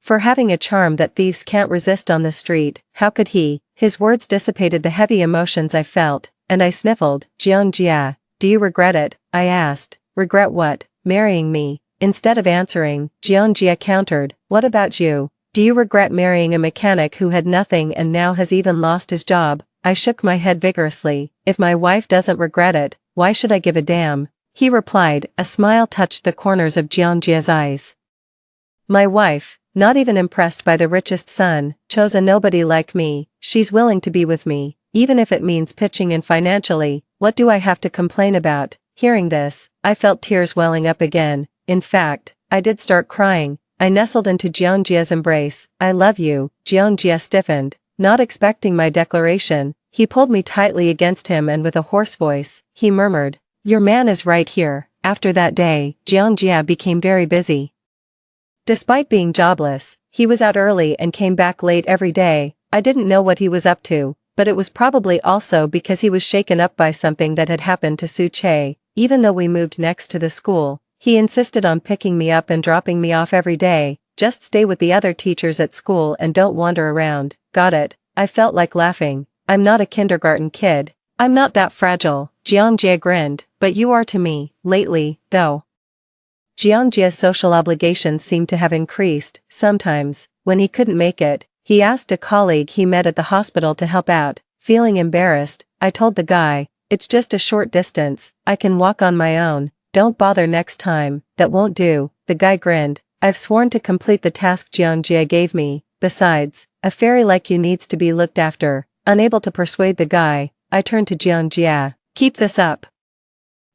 For having a charm that thieves can't resist on the street. How could he? His words dissipated the heavy emotions I felt, and I sniffled. Jang Jia, do you regret it? I asked. Regret what? Marrying me. Instead of answering, Jang Jia countered. What about you? Do you regret marrying a mechanic who had nothing and now has even lost his job? I shook my head vigorously. If my wife doesn't regret it, why should I give a damn? He replied. A smile touched the corners of Jang Jia's eyes. My wife, not even impressed by the richest son, chose a nobody like me. She's willing to be with me, even if it means pitching in financially. What do I have to complain about? Hearing this, I felt tears welling up again. In fact, I did start crying. I nestled into Jang Jia's embrace. I love you. Jang Jia stiffened, not expecting my declaration. He pulled me tightly against him and with a hoarse voice, he murmured, your man is right here. After that day, Jang Jia became very busy. Despite being jobless, he was out early and came back late every day. I didn't know what he was up to, but it was probably also because he was shaken up by something that had happened to Suche. Even though we moved next to the school, he insisted on picking me up and dropping me off every day. Just stay with the other teachers at school and don't wander around. Got it? I felt like laughing. I'm not a kindergarten kid. I'm not that fragile. Jang Jia grinned, but you are to me. Lately, though. Jang Jia's social obligations seemed to have increased. Sometimes, when he couldn't make it, he asked a colleague he met at the hospital to help out. Feeling embarrassed, I told the guy, it's just a short distance, I can walk on my own, don't bother next time. That won't do. The guy grinned. I've sworn to complete the task Jang Jia gave me. Besides, a fairy like you needs to be looked after. Unable to persuade the guy, I turned to Jang Jia. Keep this up,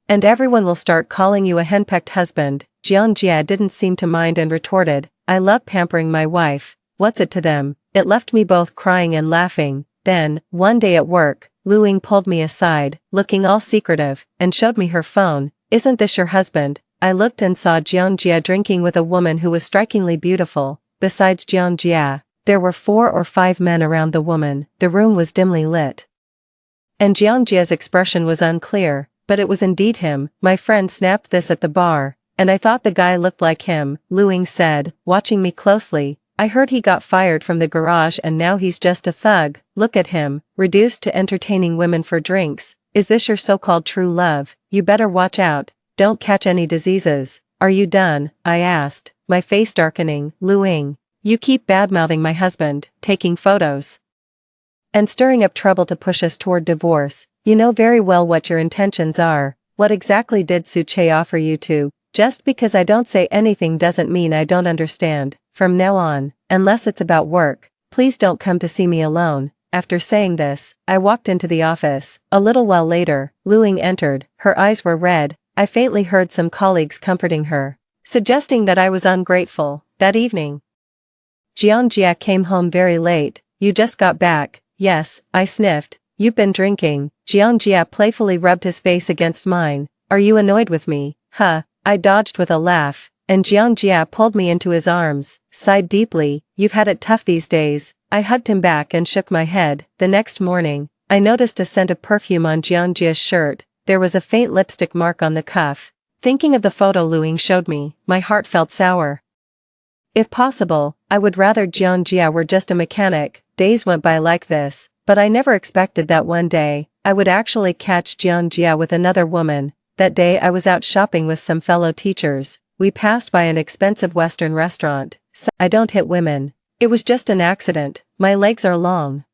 and everyone will start calling you a henpecked husband. Jang Jia didn't seem to mind and retorted, I love pampering my wife. What's it to them? It left me both crying and laughing. Then, one day at work, Lu Ying pulled me aside, looking all secretive, and showed me her phone. Isn't this your husband? I looked and saw Jang Jia drinking with a woman who was strikingly beautiful. Besides Jang Jia, there were 4 or 5 men around the woman. The room was dimly lit, and Jang Jia's expression was unclear, but it was indeed him. My friend snapped this at the bar, and I thought the guy looked like him. Lu Ying said, watching me closely. I heard he got fired from the garage and now he's just a thug. Look at him, reduced to entertaining women for drinks. Is this your so-called true love? You better watch out. Don't catch any diseases. Are you done? I asked, my face darkening. Lu Ying, you keep badmouthing my husband, taking photos, and stirring up trouble to push us toward divorce. You know very well what your intentions are. What exactly did Suche offer you to? Just because I don't say anything doesn't mean I don't understand. From now on, unless it's about work, please don't come to see me alone. After saying this, I walked into the office. A little while later, Lu Ying entered. Her eyes were red. I faintly heard some colleagues comforting her, suggesting that I was ungrateful. That evening, Jang Jia came home very late. You just got back? Yes, I sniffed. You've been drinking. Jang Jia playfully rubbed his face against mine. Are you annoyed with me? Huh. I dodged with a laugh, and Jang Jia pulled me into his arms, sighed deeply. You've had it tough these days. I hugged him back and shook my head. The next morning, I noticed a scent of perfume on Jang Jia's shirt. There was a faint lipstick mark on the cuff. Thinking of the photo Lu Ying showed me, my heart felt sour. If possible, I would rather Jang Jia were just a mechanic. Days went by like this, but I never expected that one day, I would actually catch Jang Jia with another woman. That day I was out shopping with some fellow teachers. We passed by an expensive Western restaurant. I don't hit women. It was just an accident, my legs are long.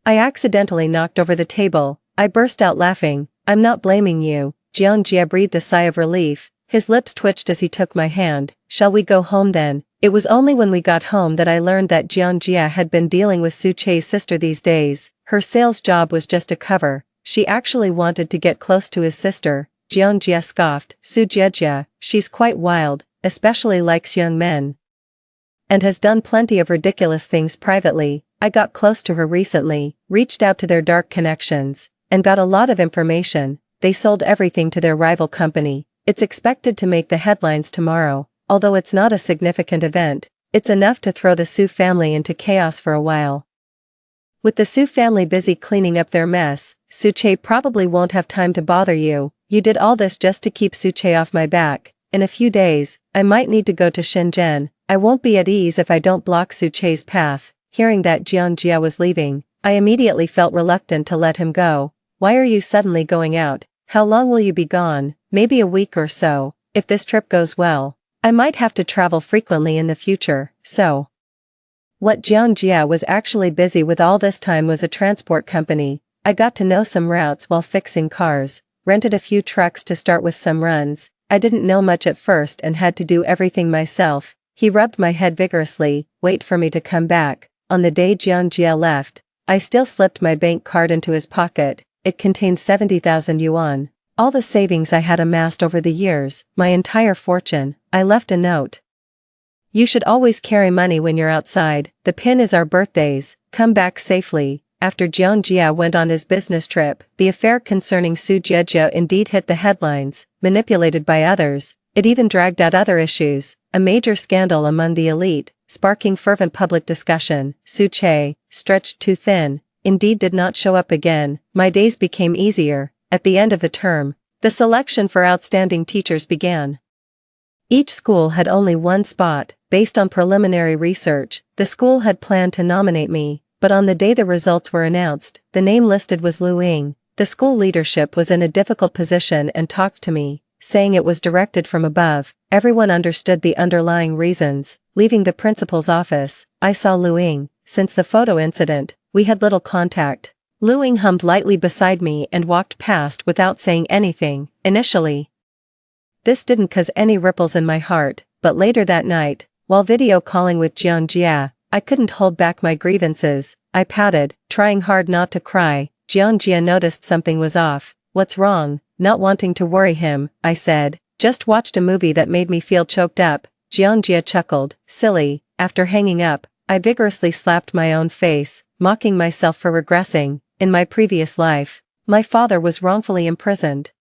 I accidentally knocked over the table. I burst out laughing. I'm not blaming you. Jang Jia breathed a sigh of relief. His lips twitched as he took my hand. Shall we go home then? It was only when we got home that I learned that Jang Jia had been dealing with Su Che's sister these days. Her sales job was just a cover. She actually wanted to get close to his sister. Jang Jia scoffed. Su Jia, she's quite wild, especially likes young men. And has done plenty of ridiculous things privately. I got close to her recently, reached out to their dark connections, and got a lot of information. They sold everything to their rival company. It's expected to make the headlines tomorrow. Although it's not a significant event, it's enough to throw the Su family into chaos for a while. With the Su family busy cleaning up their mess, Su Che probably won't have time to bother you. You did all this just to keep Su Che off my back. In a few days, I might need to go to Shenzhen. I won't be at ease if I don't block Su Che's path. Hearing that Jang Jia was leaving, I immediately felt reluctant to let him go. Why are you suddenly going out? How long will you be gone? Maybe a week or so. If this trip goes well, I might have to travel frequently in the future, so. What Jang Jia was actually busy with all this time was a transport company. I got to know some routes while fixing cars, rented a few trucks to start with some runs. I didn't know much at first and had to do everything myself. He rubbed my head vigorously. Wait for me to come back. On the day Jang Jia left, I still slipped my bank card into his pocket. It contained 70,000 yuan. All the savings I had amassed over the years, my entire fortune. I left a note. You should always carry money when you're outside. The pin is our birthdays. Come back safely. After Jang Jia went on his business trip, the affair concerning Su Jia indeed hit the headlines. Manipulated by others, it even dragged out other issues. A major scandal among the elite, sparking fervent public discussion. Su Che, stretched too thin, indeed did not show up again. My days became easier. At the end of the term, the selection for outstanding teachers began. Each school had only one spot. Based on preliminary research, the school had planned to nominate me, but on the day the results were announced, the name listed was Lu Ying. The school leadership was in a difficult position and talked to me, saying it was directed from above. Everyone understood the underlying reasons. Leaving the principal's office, I saw Lu Ying. Since the photo incident, we had little contact. Lu Ying hummed lightly beside me and walked past without saying anything. Initially, this didn't cause any ripples in my heart, but later that night, while video calling with Jang Jia, I couldn't hold back my grievances. I pouted, trying hard not to cry. Jang Jia noticed something was off. What's wrong? Not wanting to worry him, I said. Just watched a movie that made me feel choked up. Jang Jia chuckled. Silly. After hanging up, I vigorously slapped my own face, mocking myself for regressing. In my previous life, my father was wrongfully imprisoned.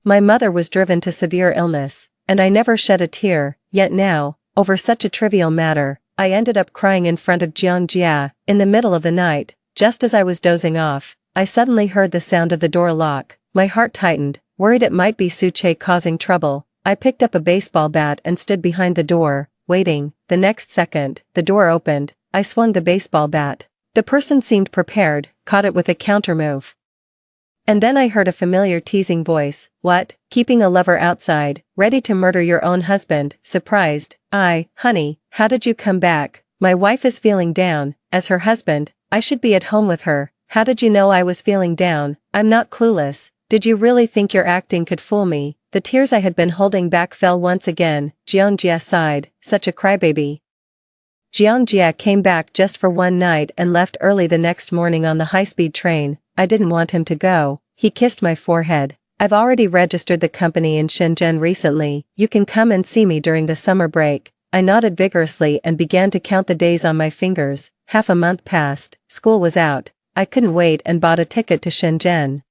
My mother was driven to severe illness, and I never shed a tear. Yet now, over such a trivial matter, I ended up crying in front of Jang Jia. In the middle of the night, just as I was dozing off, I suddenly heard the sound of the door lock. My heart tightened, worried it might be Su Che causing trouble. I picked up a baseball bat and stood behind the door, waiting. The next second, the door opened. I swung the baseball bat. The person seemed prepared, caught it with a countermove. And then I heard a familiar teasing voice. What? Keeping a lover outside, ready to murder your own husband? Surprised. Honey, how did you come back? My wife is feeling down. As her husband, I should be at home with her. How did you know I was feeling down? I'm not clueless. Did you really think your acting could fool me? The tears I had been holding back fell once again. Jang Jia sighed. Such a crybaby. Jang Jia came back just for one night and left early the next morning on the high-speed train. I didn't want him to go. He kissed my forehead. I've already registered the company in Shenzhen recently. You can come and see me during the summer break. I nodded vigorously and began to count the days on my fingers. Half a month passed. School was out. I couldn't wait and bought a ticket to Shenzhen.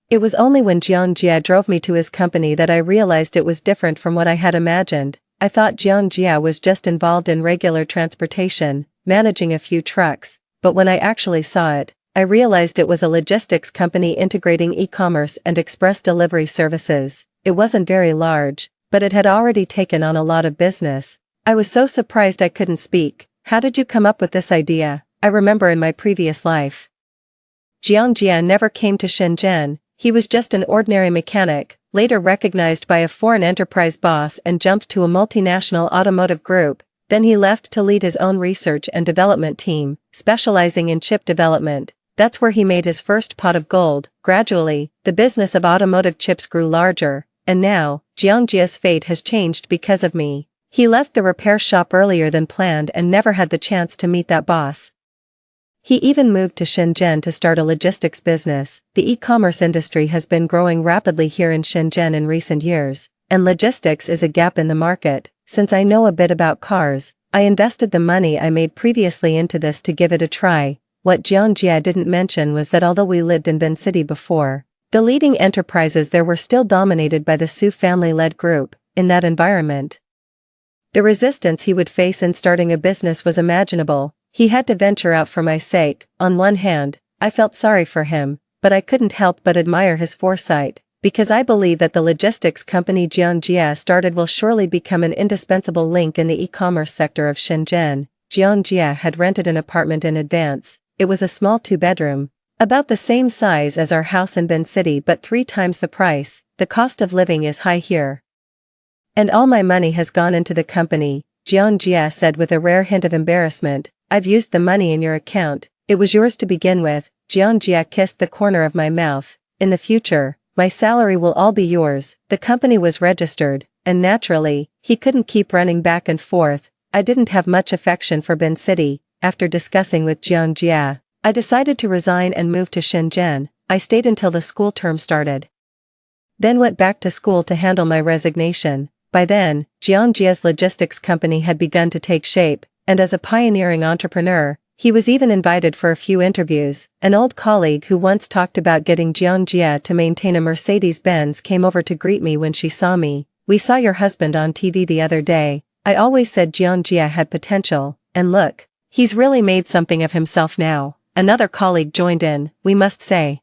It was only when Jang Jia drove me to his company that I realized it was different from what I had imagined. I thought Jang Jia was just involved in regular transportation, managing a few trucks, but when I actually saw it, I realized it was a logistics company integrating e-commerce and express delivery services. It wasn't very large, but it had already taken on a lot of business. I was so surprised I couldn't speak. How did you come up with this idea? I remember in my previous life, Jang Jia never came to Shenzhen. He was just an ordinary mechanic, later recognized by a foreign enterprise boss and jumped to a multinational automotive group. Then he left to lead his own research and development team, specializing in chip development. That's where he made his first pot of gold. Gradually, the business of automotive chips grew larger, and now, Jang Jia's fate has changed because of me. He left the repair shop earlier than planned and never had the chance to meet that boss. He even moved to Shenzhen to start a logistics business. The e-commerce industry has been growing rapidly here in Shenzhen in recent years, and logistics is a gap in the market. Since I know a bit about cars, I invested the money I made previously into this to give it a try. What Jang Jia didn't mention was that although we lived in Banquet City before, the leading enterprises there were still dominated by the Su family-led group. In that environment, the resistance he would face in starting a business was imaginable. He had to venture out for my sake. On one hand, I felt sorry for him, but I couldn't help but admire his foresight, because I believe that the logistics company Jang Jia started will surely become an indispensable link in the e-commerce sector of Shenzhen. Jang Jia had rented an apartment in advance. It was a small 2-bedroom, about the same size as our house in Banquet City but 3 times the price. The cost of living is high here. And all my money has gone into the company, Jang Jia said with a rare hint of embarrassment. I've used the money in your account. It was yours to begin with. Jang Jia kissed the corner of my mouth. In the future, my salary will all be yours. The company was registered, and naturally, he couldn't keep running back and forth. I didn't have much affection for Banquet City. After discussing with Jang Jia, I decided to resign and move to Shenzhen. I stayed until the school term started, then went back to school to handle my resignation. By then, Jang Jia's logistics company had begun to take shape, and as a pioneering entrepreneur, he was even invited for a few interviews. An old colleague who once talked about getting Jang Jia to maintain a Mercedes-Benz came over to greet me when she saw me. We saw your husband on TV the other day. I always said Jang Jia had potential, and look, he's really made something of himself now. Another colleague joined in. We must say,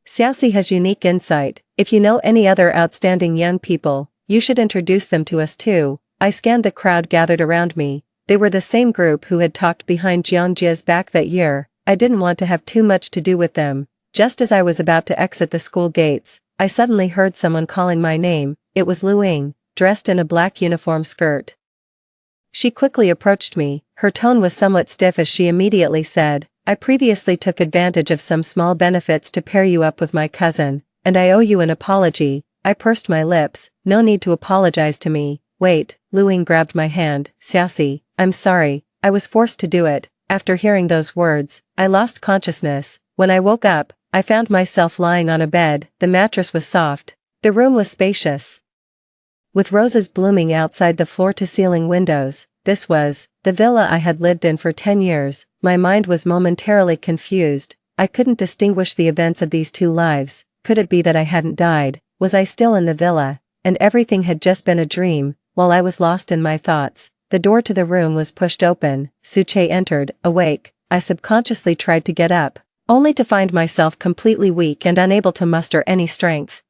Xiaoxi has unique insight. If you know any other outstanding young people, you should introduce them to us too. I scanned the crowd gathered around me. They were the same group who had talked behind Jang Jia's back that year. I didn't want to have too much to do with them. Just as I was about to exit the school gates, I suddenly heard someone calling my name. It was Lu Ying, dressed in a black uniform skirt. She quickly approached me. Her tone was somewhat stiff as she immediately said, I previously took advantage of some small benefits to pair you up with my cousin, and I owe you an apology. I pursed my lips. No need to apologize to me. Wait, Lu Ying grabbed my hand. Xiaoxi, I'm sorry, I was forced to do it. After hearing those words, I lost consciousness. When I woke up, I found myself lying on a bed. The mattress was soft. The room was spacious, with roses blooming outside the floor-to-ceiling windows. This was the villa I had lived in for 10 years. My mind was momentarily confused. I couldn't distinguish the events of these 2 lives. Could it be that I hadn't died? Was I still in the villa, and everything had just been a dream? While I was lost in my thoughts, the door to the room was pushed open. Su Che entered. Awake, I subconsciously tried to get up, only to find myself completely weak and unable to muster any strength.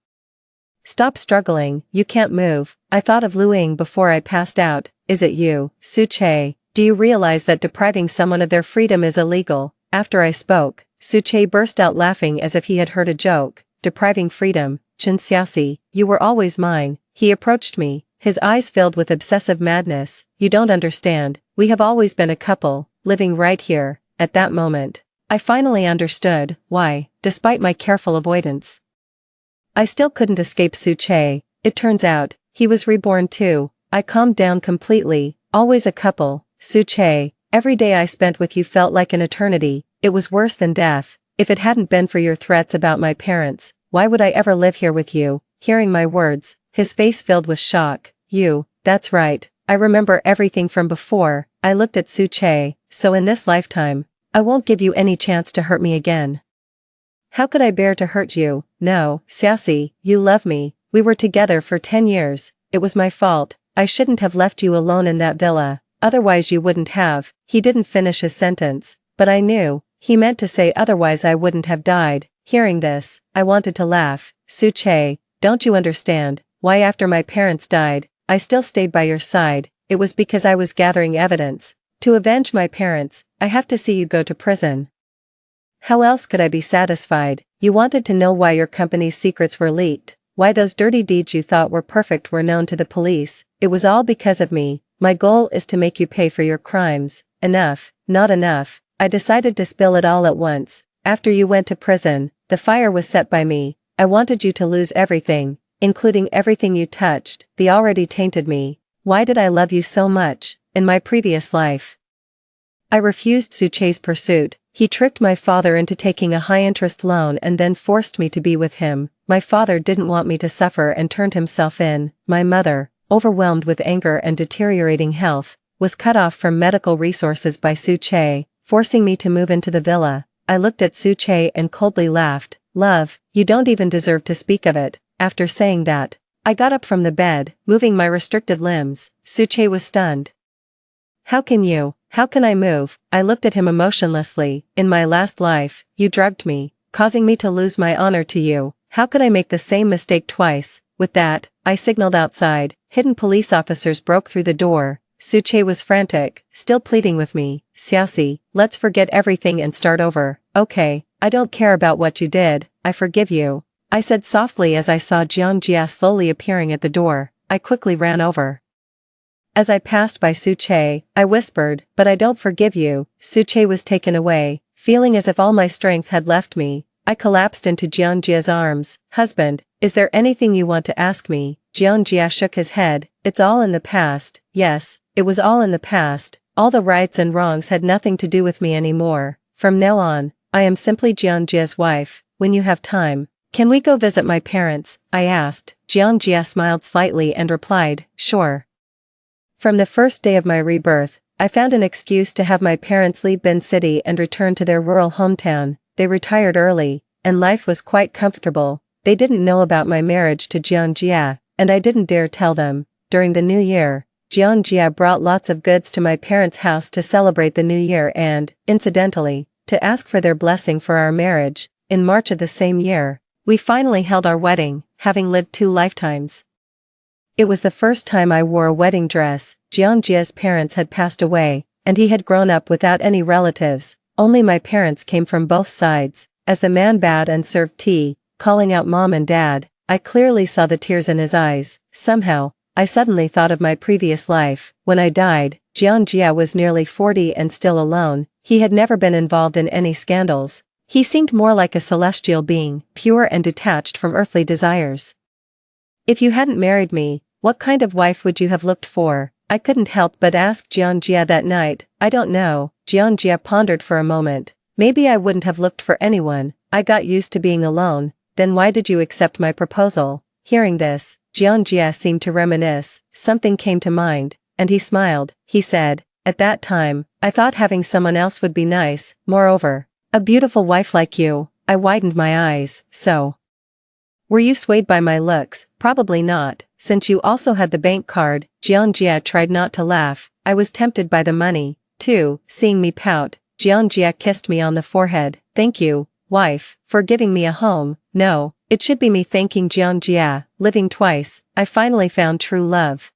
Stop struggling, you can't move. I thought of Lu Ying before I passed out. Is it you, Su Che? Do you realize that depriving someone of their freedom is illegal? After I spoke, Su Che burst out laughing as if he had heard a joke. Depriving freedom? Chen Xiaoxi, you were always mine. He approached me, his eyes filled with obsessive madness. You don't understand. We have always been a couple, living right here. At that moment, I finally understood why, despite my careful avoidance, I still couldn't escape Su Che. It turns out, he was reborn too. I calmed down completely. Always a couple, Su Che. Every day I spent with you felt like an eternity. It was worse than death. If it hadn't been for your threats about my parents, why would I ever live here with you? Hearing my words, his face filled with shock. You, that's right. I remember everything from before. I looked at Su Che. So in this lifetime, I won't give you any chance to hurt me again. How could I bear to hurt you? No, Xiaoxi, you love me. We were together for 10 years. It was my fault. I shouldn't have left you alone in that villa. Otherwise you wouldn't have. He didn't finish his sentence, but I knew. He meant to say otherwise I wouldn't have died. Hearing this, I wanted to laugh. Su Che, don't you understand why after my parents died, I still stayed by your side? It was because I was gathering evidence. To avenge my parents, I have to see you go to prison. How else could I be satisfied? You wanted to know why your company's secrets were leaked, why those dirty deeds you thought were perfect were known to the police. It was all because of me. My goal is to make you pay for your crimes. Enough, not enough. I decided to spill it all at once. After you went to prison, the fire was set by me. I wanted you to lose everything, including everything you touched. The already tainted me. Why did I love you so much, in my previous life? I refused Suche's pursuit. He tricked my father into taking a high-interest loan and then forced me to be with him. My father didn't want me to suffer and turned himself in. My mother, overwhelmed with anger and deteriorating health, was cut off from medical resources by Suche, forcing me to move into the villa. I looked at Suche and coldly laughed. Love, you don't even deserve to speak of it. After saying that, I got up from the bed, moving my restricted limbs. Suche was stunned. How can you? How can I move? I looked at him emotionlessly. In my last life, you drugged me, causing me to lose my honor to you. How could I make the same mistake twice? With that, I signaled outside. Hidden police officers broke through the door. Suche was frantic, still pleading with me. Xiaoxi, let's forget everything and start over. Okay, I don't care about what you did, I forgive you. I said softly as I saw Jang Jia slowly appearing at the door. I quickly ran over. As I passed by Suche, I whispered, but I don't forgive you. Suche was taken away, feeling as if all my strength had left me. I collapsed into Jang Jia's arms. Husband, is there anything you want to ask me? Jang Jia shook his head. It's all in the past. Yes, it was all in the past. All the rights and wrongs had nothing to do with me anymore. From now on, I am simply Jang Jia's wife. When you have time, can we go visit my parents? I asked. Jang Jia smiled slightly and replied, sure. From the first day of my rebirth, I found an excuse to have my parents leave Bin City and return to their rural hometown. They retired early, and life was quite comfortable. They didn't know about my marriage to Jang Jia, and I didn't dare tell them. During the new year, Jang Jia brought lots of goods to my parents' house to celebrate the new year and, incidentally, to ask for their blessing for our marriage. In March of the same year, we finally held our wedding, having lived 2 lifetimes. It was the first time I wore a wedding dress. Jang Jia's parents had passed away, and he had grown up without any relatives. Only my parents came from both sides. As the man bowed and served tea, calling out Mom and Dad, I clearly saw the tears in his eyes. Somehow, I suddenly thought of my previous life. When I died, Jang Jia was nearly 40 and still alone. He had never been involved in any scandals. He seemed more like a celestial being, pure and detached from earthly desires. If you hadn't married me, what kind of wife would you have looked for? I couldn't help but ask Jang Jia that night. I don't know. Jang Jia pondered for a moment. Maybe I wouldn't have looked for anyone. I got used to being alone. Then why did you accept my proposal? Hearing this, Jang Jia seemed to reminisce. Something came to mind, and he smiled. He said, at that time, I thought having someone else would be nice. Moreover, a beautiful wife like you. I widened my eyes. So, were you swayed by my looks? Probably not, since you also had the bank card. Jang Jia tried not to laugh. I was tempted by the money, too. Seeing me pout, Jang Jia kissed me on the forehead. Thank you, wife, for giving me a home. No, it should be me thanking Jang Jia. Living twice, I finally found true love.